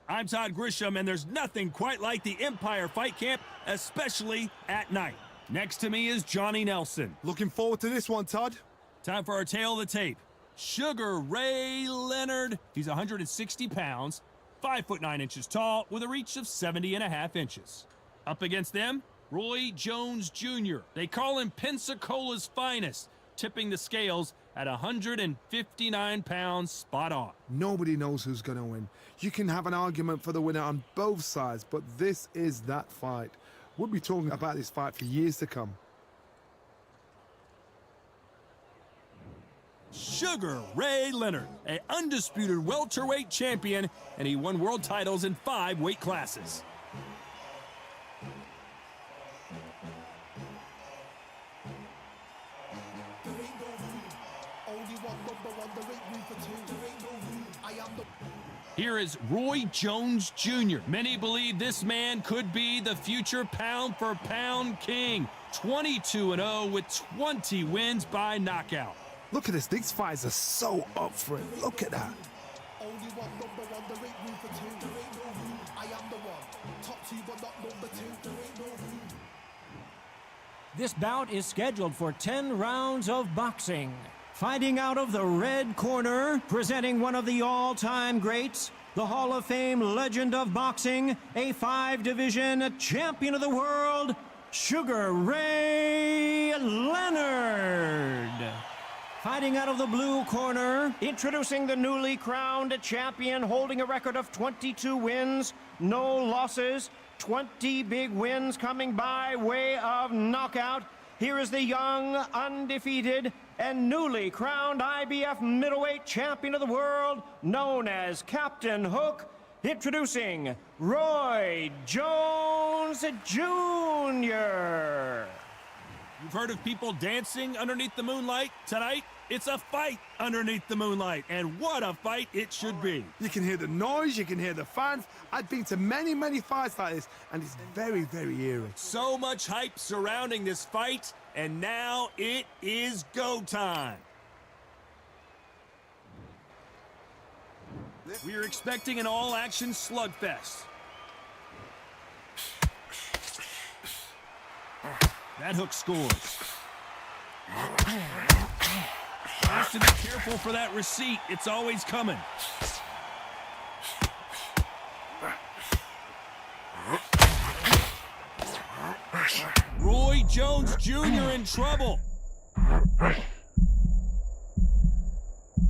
I'm Todd Grisham, and there's nothing quite like the Empire Fight Camp, especially at night. Next to me is Johnny Nelson. Looking forward to this one, Todd. Time for our tail of the tape. Sugar Ray Leonard. He's 160 pounds, 5'9" tall, with a reach of 70.5 inches. Up against them, Roy Jones Jr. They call him Pensacola's finest, tipping the scales at 159 pounds spot on. Nobody knows who's going to win. You can have an argument for the winner on both sides, but this is that fight. We'll be talking about this fight for years to come. Sugar Ray Leonard, an undisputed welterweight champion, and he won world titles in 5 weight classes. Here is Roy Jones Jr. Many believe this man could be the future pound-for-pound king. 22-0 with 20 wins by knockout. Look at this. These fights are so up for it. Look at that. This bout is scheduled for 10 rounds of boxing. Fighting out of the red corner, presenting one of the all-time greats, the Hall of Fame legend of boxing, a 5-division champion of the world, Sugar Ray Leonard. Fighting out of the blue corner, introducing the newly crowned champion, holding a record of 22 wins, no losses, 20 big wins coming by way of knockout. Here is the young, undefeated, and newly crowned IBF middleweight champion of the world, known as Captain Hook, introducing Roy Jones Jr. You've heard of people dancing underneath the moonlight? Tonight, it's a fight underneath the moonlight, and what a fight it should be. You can hear the noise, you can hear the fans. I've been to many, many fights like this, and it's very, very eerie. So much hype surrounding this fight, and now it is go time. We are expecting an all-action slugfest. That hook scores. Has to be careful for that receipt. It's always coming. Roy Jones Jr. in trouble.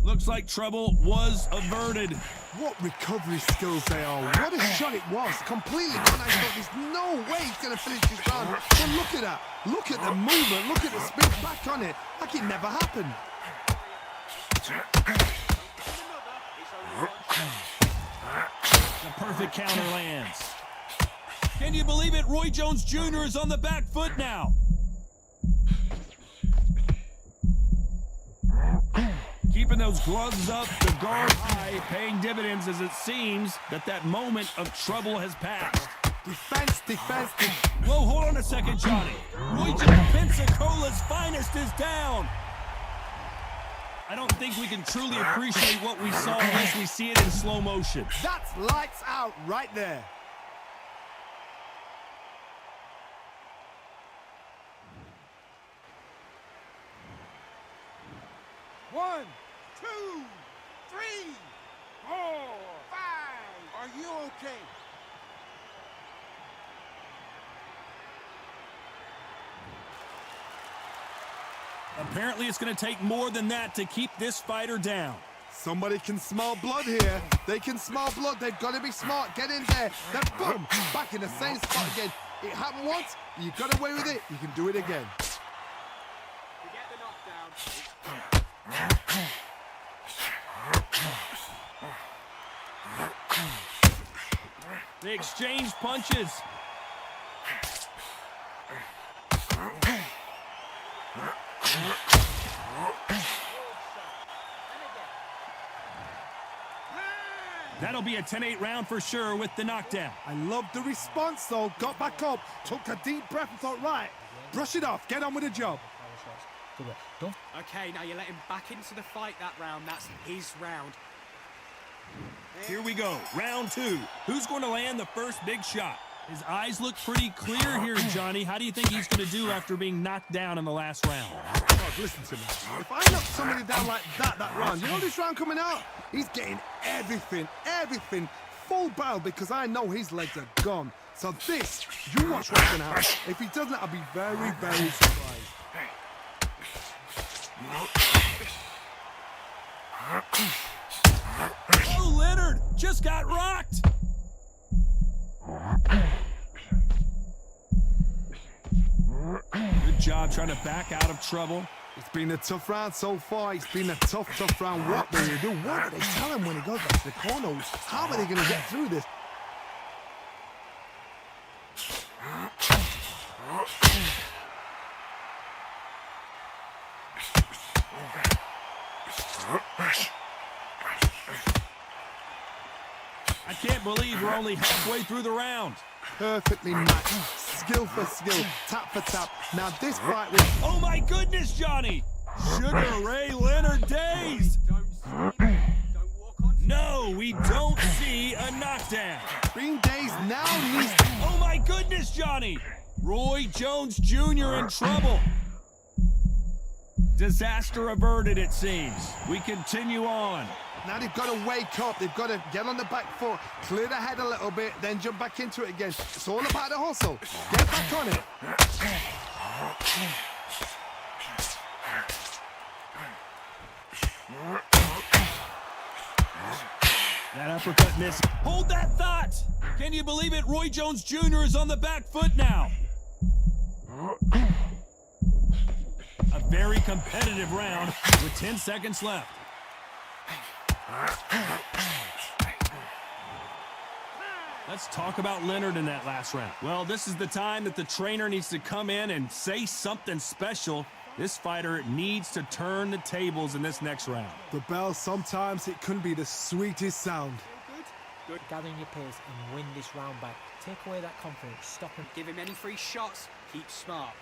Looks like trouble was averted. What recovery skills they are. What a shot it was. Completely gone. I thought there's no way he's going to finish this round. But look at that. Look at the movement. Look at the spin back on it. Like it never happened. The perfect counter lands. Can you believe it? Roy Jones Jr. is on the back foot now. Keeping those gloves up, the guard high, paying dividends as it seems that moment of trouble has passed. Defense. Whoa, hold on a second, Johnny. Roy Jones Pensacola's finest is down. I don't think we can truly appreciate what we saw unless we see it in slow motion. That's lights out right there. One, two, three, 4, 5. Are you okay? Apparently, it's going to take more than that to keep this fighter down. Somebody can smell blood here. They can smell blood. They've got to be smart. Get in there. Then boom, back in the same spot again. It happened once. You got away with it. You can do it again. You get the knockdown. They exchange punches. That'll be a 10-8 round for sure with the knockdown. I love the response, though. Got back up, took a deep breath and thought, right, brush it off, get on with the job. Okay, now you let him back into the fight that round. That's his round. Here we go, round 2. Who's going to land the first big shot? His eyes look pretty clear here, Johnny. How do you think he's going to do after being knocked down in the last round? Oh, listen to me. If I knock somebody down like that round, you know this round coming out? He's getting everything, full barrel because I know his legs are gone. So this, you watch what's going to happen. If he doesn't, I'll be very, very surprised. Oh, Leonard just got rocked. Good job trying to back out of trouble. It's been a tough round so far. It's been a tough round. What do you do? What do they tell him when he goes back to the corner? How are they going to get through this? I can't believe we're only halfway through the round. Perfectly matched. Skill for skill. Tap for tap. Now this fight was... Oh my goodness, Johnny! Sugar Ray Leonard days! Don't walk on. No, we don't see a knockdown. Being dazed now needs... Oh my goodness, Johnny! Roy Jones Jr. in trouble. Disaster averted, it seems. We continue on. Now they've got to wake up. They've got to get on the back foot, clear the head a little bit, then jump back into it again. It's all about the hustle. Get back on it. That uppercut missed. Hold that thought! Can you believe it? Roy Jones Jr. is on the back foot now. A very competitive round with 10 seconds left. Let's talk about Leonard in that last round. Well, this is the time that the trainer needs to come in and say something special. This fighter needs to turn the tables in this next round. The bell, sometimes it can be the sweetest sound. Good. Gathering your pace and win this round back. Take away that confidence. Stop him. Give him any free shots. Keep smart.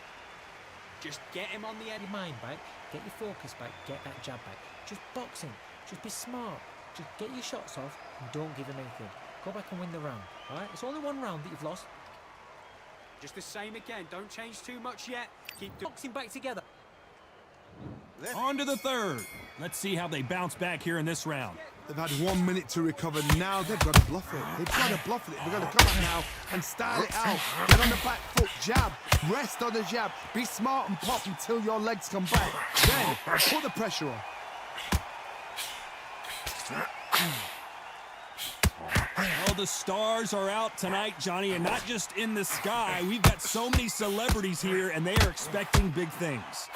Just get him on the Get end. your mind back. Get your focus back. Get that jab back. Just boxing. Just be smart. Just get your shots off and don't give him anything. Go back and win the round. All right? It's only one round that you've lost. Just the same again. Don't change too much yet. Keep Boxing back together. On to the third. Let's see how they bounce back here in this round. They've had 1 minute to recover. Now they've got to bluff it. They've got to bluff it. They've got to come out now and style it out. Get on the back foot, jab. Rest on the jab. Be smart and pop until your legs come back. Then put the pressure on. Well, the stars are out tonight, Johnny, and not just in the sky. We've got so many celebrities here, and they are expecting big things.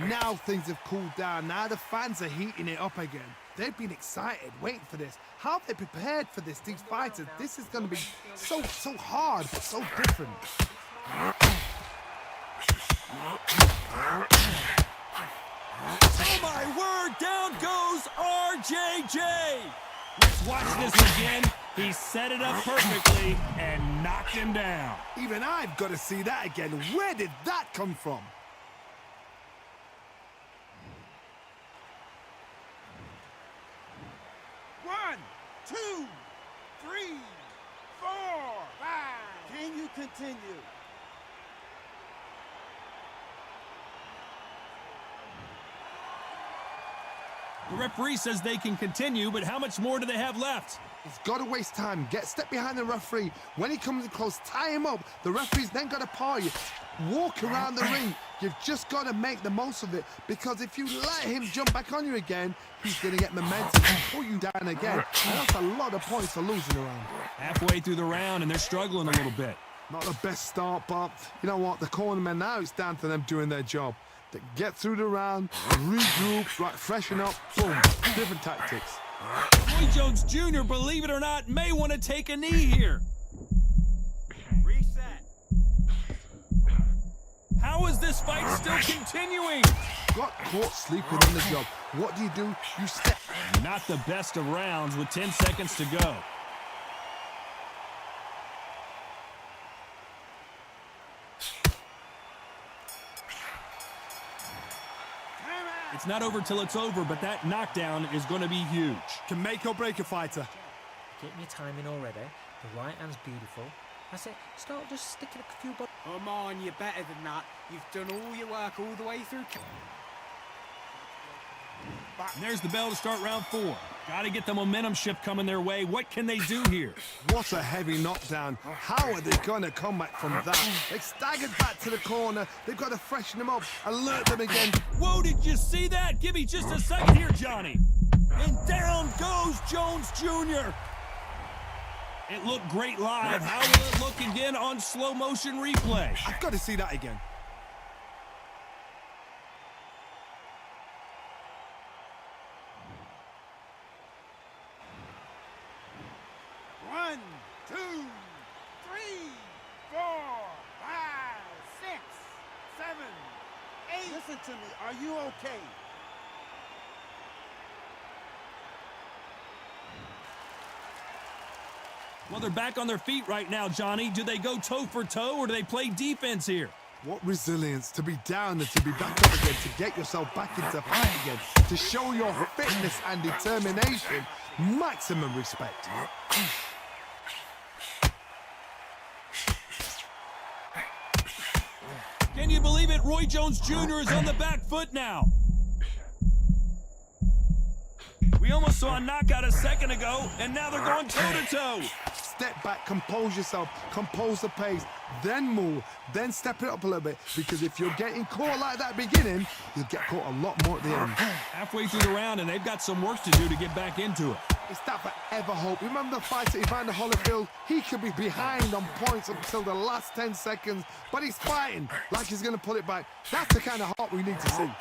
Now things have cooled down. Now the fans are heating it up again. They've been excited, waiting for this. How have they prepared for this, these fighters? This is going to be so hard, but so different. Oh, my word, down goes RJJ. Let's watch this again. He set it up perfectly and knocked him down. Even I've got to see that again. Where did that come from? One, two, three, four, five. Can you continue? The referee says they can continue, but how much more do they have left? He's got to waste time. Step behind the referee. When he comes in close, tie him up. The referee's then got to paw you. Walk around the ring. You've just got to make the most of it, because if you let him jump back on you again, he's going to get momentum and pull you down again. And that's a lot of points for losing around. Halfway through the round, and they're struggling a little bit. Not the best start, but you know what? The cornermen now, it's down to them doing their job. They get through the round, regroup, right, freshen up, boom, different tactics. Roy Jones Jr., believe it or not, may want to take a knee here. reset. How is this fight still continuing? Got caught sleeping on the job. What do? You step. Not the best of rounds with 10 seconds to go. It's not over till it's over, but that knockdown is going to be huge. Can make or break a fighter. Get your timing already. The right hand's beautiful. That's it. Start just sticking a few bodies. Come on, you're better than that. You've done all your work all the way through. And there's the bell to start round 4. Got to get the momentum shift coming their way. What can they do here? What a heavy knockdown. How are they going to come back from that? They staggered back to the corner. They've got to freshen them up, alert them again. Whoa, did you see that? Give me just a second here, Johnny. And down goes Jones Jr. It looked great live. How will it look again on slow motion replay? I've got to see that again. One, two, three, 4, 5, 6, 7, 8. Listen to me. Are you okay? Well, they're back on their feet right now, Johnny. Do they go toe for toe or do they play defense here? What resilience to be down and to be back up again, to get yourself back into fight again, to show your fitness and determination. Maximum respect. Can you believe it? Roy Jones Jr. is on the back foot now. We almost saw a knockout a second ago, and now they're going toe-to-toe. Step back, compose yourself, compose the pace, then move, then step it up a little bit, because if you're getting caught like that beginning, you'll get caught a lot more at the end. Halfway through the round, and they've got some work to do to get back into it. It's that forever hope. Remember the fight at Evander Holyfield? He could be behind on points until the last 10 seconds, but he's fighting like he's going to pull it back. That's the kind of hope we need to see.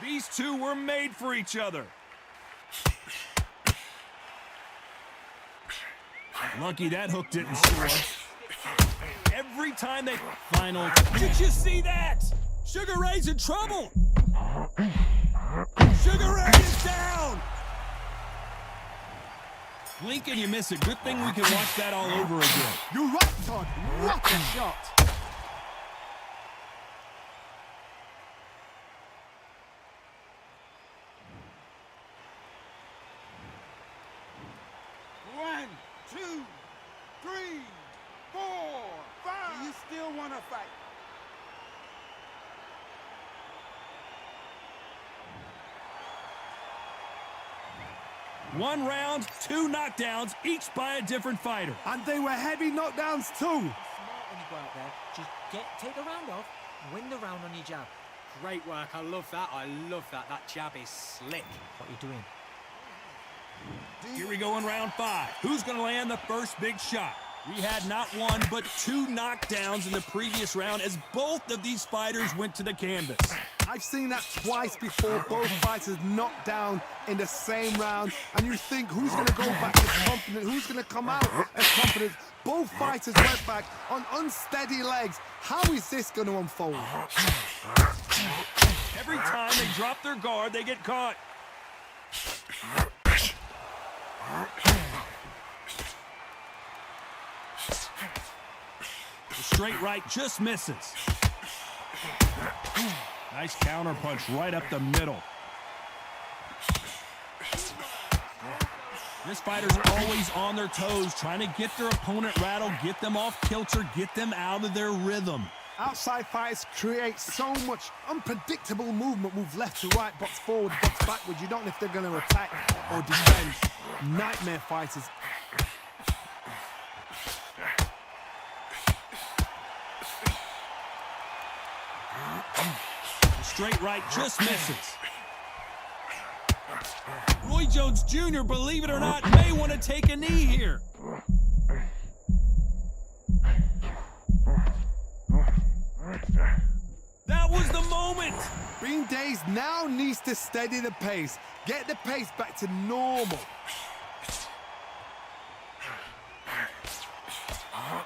These two were made for each other. Lucky that hook didn't score. Every time they... Final... Did you see that? Sugar Ray's in trouble. Sugar Ray is down. Blink and you miss it. Good thing we can watch that all over again. You're right, Todd. What a shot. One, two, three, 4, 5. Do you still want to fight? One round, 2 knockdowns, each by a different fighter. And they were heavy knockdowns too. Smart when you go out there. Just take the round off, win the round on your jab. Great work. I love that. I love that. That jab is slick. What are you doing? Here we go in round 5. Who's going to land the first big shot? We had not 1, but 2 knockdowns in the previous round as both of these fighters went to the canvas. I've seen that twice before, both fighters knocked down in the same round, and you think, who's going to go back as confident, who's going to come out as confident? Both fighters went back on unsteady legs. How is this going to unfold? Every time they drop their guard, they get caught. The straight right just misses. Nice counter punch right up the middle. This fighter's always on their toes, trying to get their opponent rattled, get them off kilter, get them out of their rhythm. Outside fighters create so much unpredictable movement. Move left to right, box forward, box backwards. You don't know if they're going to attack or defend. Nightmare fighters. The straight right just misses. Roy Jones Jr., believe it or not, may want to take a knee here. That was the moment. Bean Days now needs to steady the pace. Get the pace back to normal.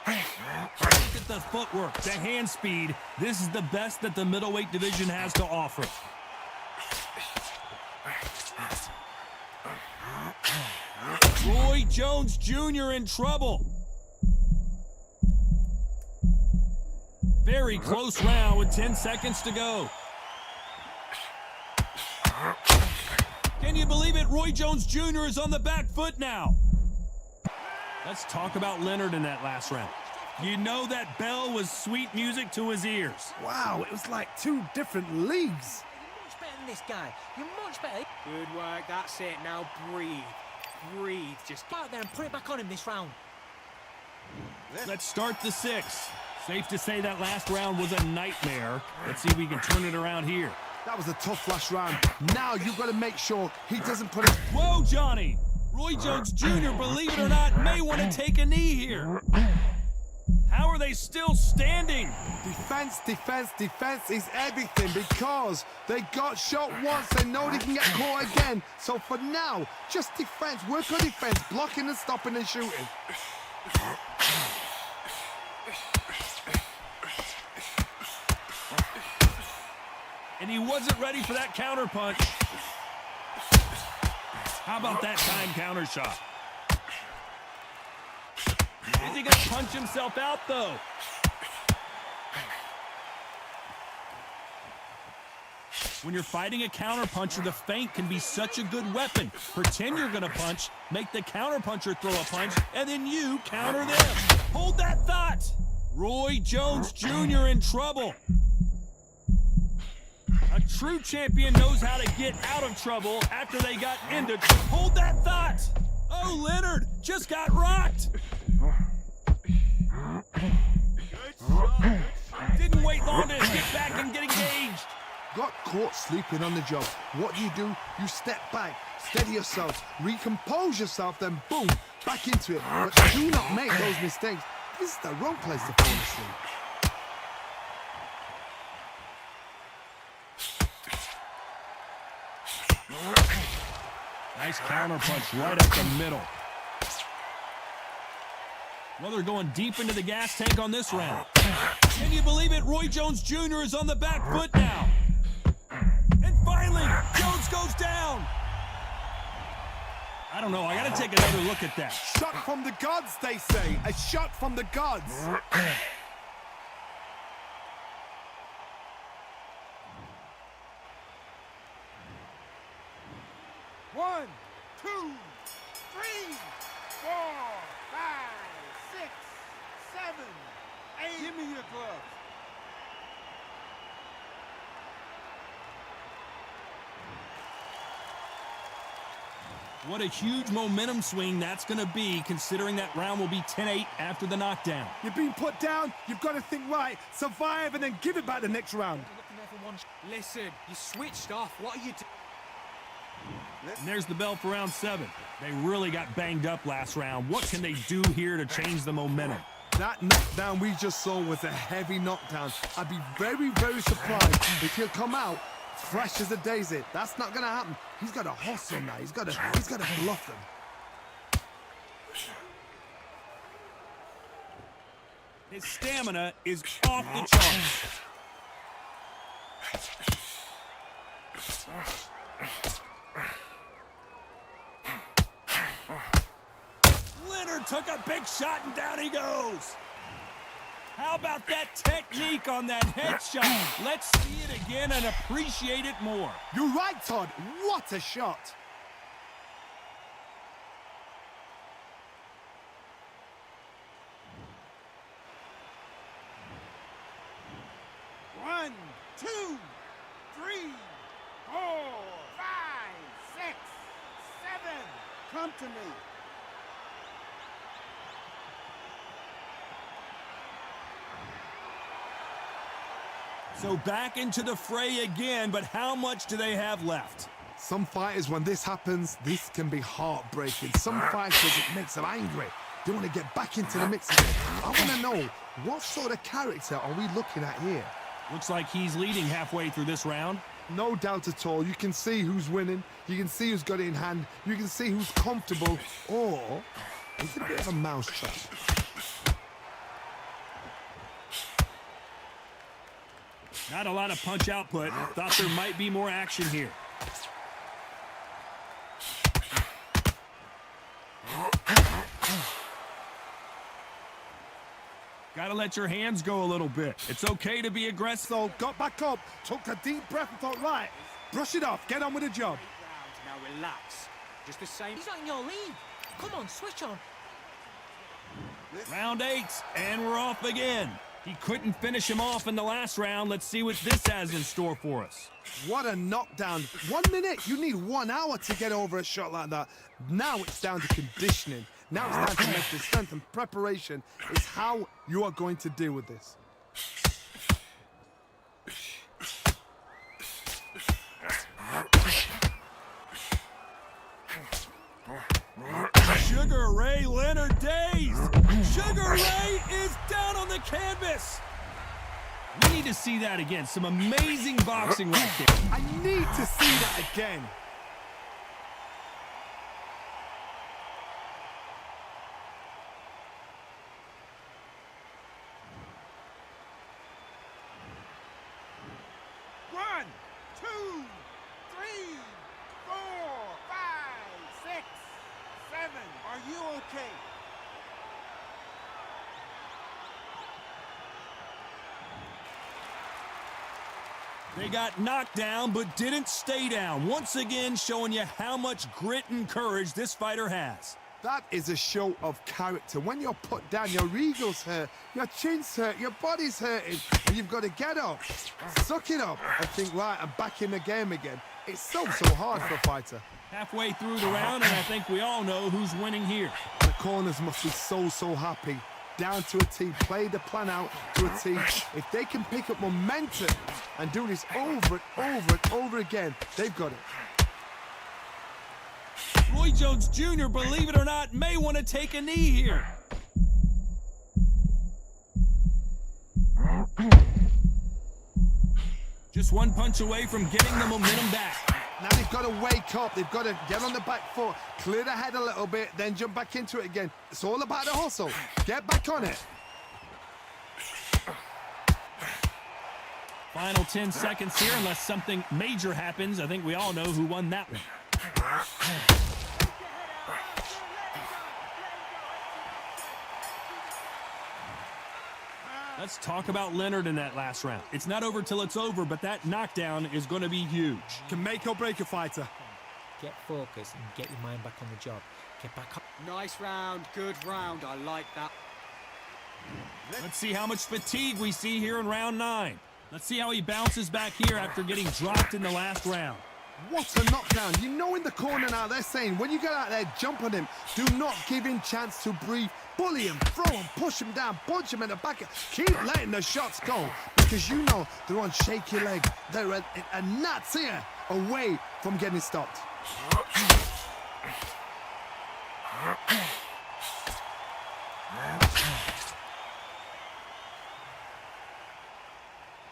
Look at the footwork, the hand speed. This is the best that the middleweight division has to offer. Roy Jones Jr. in trouble. Very close round with 10 seconds to go. Can you believe it? Roy Jones Jr. is on the back foot now. Let's talk about Leonard in that last round. You know that bell was sweet music to his ears. Wow, it was like two different leagues. You're much better than this guy. You're much better. Good work, that's it. Now breathe. Breathe. Just Go out there and put it back on him this round. Let's start the sixth. Safe to say that last round was a nightmare. Let's see if we can turn it around here. That was a tough last round. Now you've got to make sure he doesn't put it. Whoa, Johnny! Roy Jones Jr., believe it or not, may want to take a knee here. How are they still standing? Defense, defense, defense is everything because they got shot once. They know they can get caught again. So for now, just defense. Work on defense, blocking and stopping and shooting. And he wasn't ready for that counter punch. How about that time counter shot? Is he going to punch himself out, though? When you're fighting a counter puncher, the feint can be such a good weapon. Pretend you're going to punch, make the counter puncher throw a punch, and then you counter them. Hold that thought. Roy Jones Jr. in trouble. A true champion knows how to get out of trouble after they got into trouble. Hold that thought. Oh, Leonard just got rocked. Didn't wait long to get back and get engaged. Got caught sleeping on the job. What do? You step back, steady yourself, recompose yourself, then boom, back into it. But do not make those mistakes. This is the wrong place to fall asleep. Nice counter punch right up the middle. Well, they're going deep into the gas tank on this round. Can you believe it? Roy Jones Jr. is on the back foot now. And finally, Jones goes down. I don't know. I got to take another look at that. Shot from the gods, they say. A shot from the gods. One, two, three, 4, 5, 6, 7, 8. Give me your gloves. What a huge momentum swing that's going to be, considering that round will be 10-8 after the knockdown. You've been put down. You've got to think right, survive, and then give it back the next round. listen. You switched off. What are you doing? And there's the bell for round 7. They really got banged up last round. What can they do here to change the momentum? That knockdown we just saw was a heavy knockdown. I'd be very, very surprised if he'll come out fresh as a daisy. That's not going to happen. He's got to hustle now. He's got to bluff them. His stamina is off the charts. Leonard took a big shot and down he goes. How about that technique on that headshot? Let's see it again and appreciate it more. You're right, Todd. What a shot. One, 2, 3, 4, 5, 6, 7. Come to me. So back into the fray again, but how much do they have left? Some fighters, when this happens, this can be heartbreaking. Some fighters, it makes them angry. They want to get back into the mix again. I want to know, what sort of character are we looking at here? Looks like he's leading halfway through this round. No doubt at all. You can see who's winning. You can see who's got it in hand. You can see who's comfortable. Or is it a bit of a mousetrap? Not a lot of punch output. Thought there might be more action here. Gotta let your hands go a little bit. It's okay to be aggressive. So got back up, took a deep breath and thought, right, brush it off, get on with the job. Now relax. Just the same. He's not in your league. Come on, switch on. Round 8, and we're off again. He couldn't finish him off in the last round. Let's see what this has in store for us. What a knockdown. 1 minute, you need 1 hour to get over a shot like that. Now it's down to conditioning. Now it's down to mental strength and preparation. It's how you are going to deal with this. Sugar Ray Leonard dazed. Sugar Ray is down on the canvas. We need to see that again. Some amazing boxing right there. I need to see that again. One, two, three, 4, 5, 6, 7. Are you okay? They got knocked down, but didn't stay down. Once again, showing you how much grit and courage this fighter has. That is a show of character. When you're put down, your ego's hurt, your chin's hurt, your body's hurting, and you've got to get up, suck it up, and think, right, I'm back in the game again. It's so hard for a fighter. Halfway through the round, and I think we all know who's winning here. The corners must be so happy. Down to a T, play the plan out to a T. If they can pick up momentum and do this over and over again, they've got it. Roy Jones Jr., believe it or not, may want to take a knee here. Just one punch away from getting the momentum back. Now they've got to wake up. They've got to get on the back foot, clear the head a little bit, then jump back into it again. It's all about the hustle. Get back on it. Final 10 seconds here, unless something major happens. I think we all know who won that one. Let's talk about Leonard in that last round. It's not over till it's over, but that knockdown is going to be huge. Can make or break a fighter. Get focused and get your mind back on the job. Get back up. Nice round, good round. I like that. Let's see how much fatigue we see here in round 9. Let's see how he bounces back here after getting dropped in the last round. What a knockdown. You know in the corner now, they're saying, when you get out there, jump on him. Do not give him chance to breathe. Bully him, throw him, push him down, punch him in the back. Keep letting the shots go because you know they're on shaky leg. They're a gnat's ear away from getting stopped.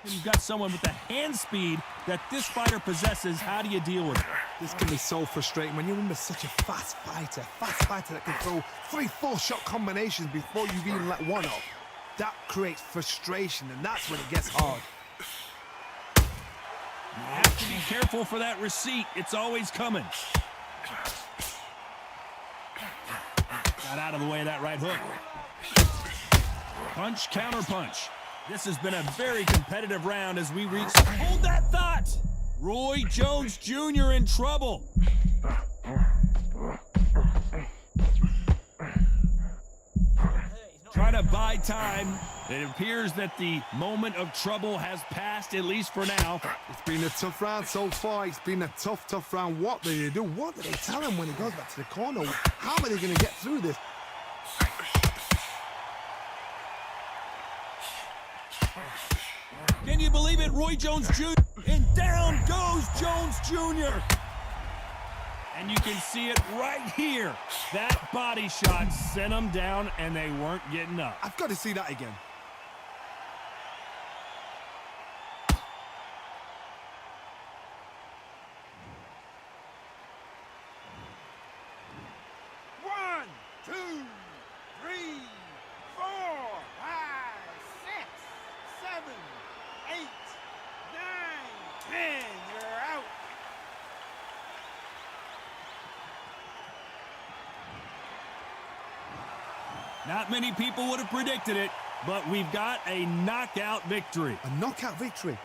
You've got someone with the hand speed that this fighter possesses. How do you deal with it? This can be so frustrating when you're in such a fast fighter that can throw 3-4 shot combinations before you've even let one off. That creates frustration, and that's when it gets hard. You have to be careful for that receipt. It's always coming. Got out of the way of that right hook. Punch, counter punch. This has been a very competitive round as we reach... Hold that thought! Roy Jones Jr. in trouble. Trying to buy time. It appears that the moment of trouble has passed, at least for now. It's been a tough round so far. It's been a tough round. What do they do? What do they tell him when he goes back to the corner? How are they going to get through this? Can you believe it? Roy Jones Jr. And down goes Jones Jr. And you can see it right here. That body shot sent them down, and they weren't getting up. I've got to see that again. One, two, 3, 4, 5, 6, 7, 8, 9, 10. You're out. Not many people would have predicted it. but we've got a knockout victory. A knockout victory.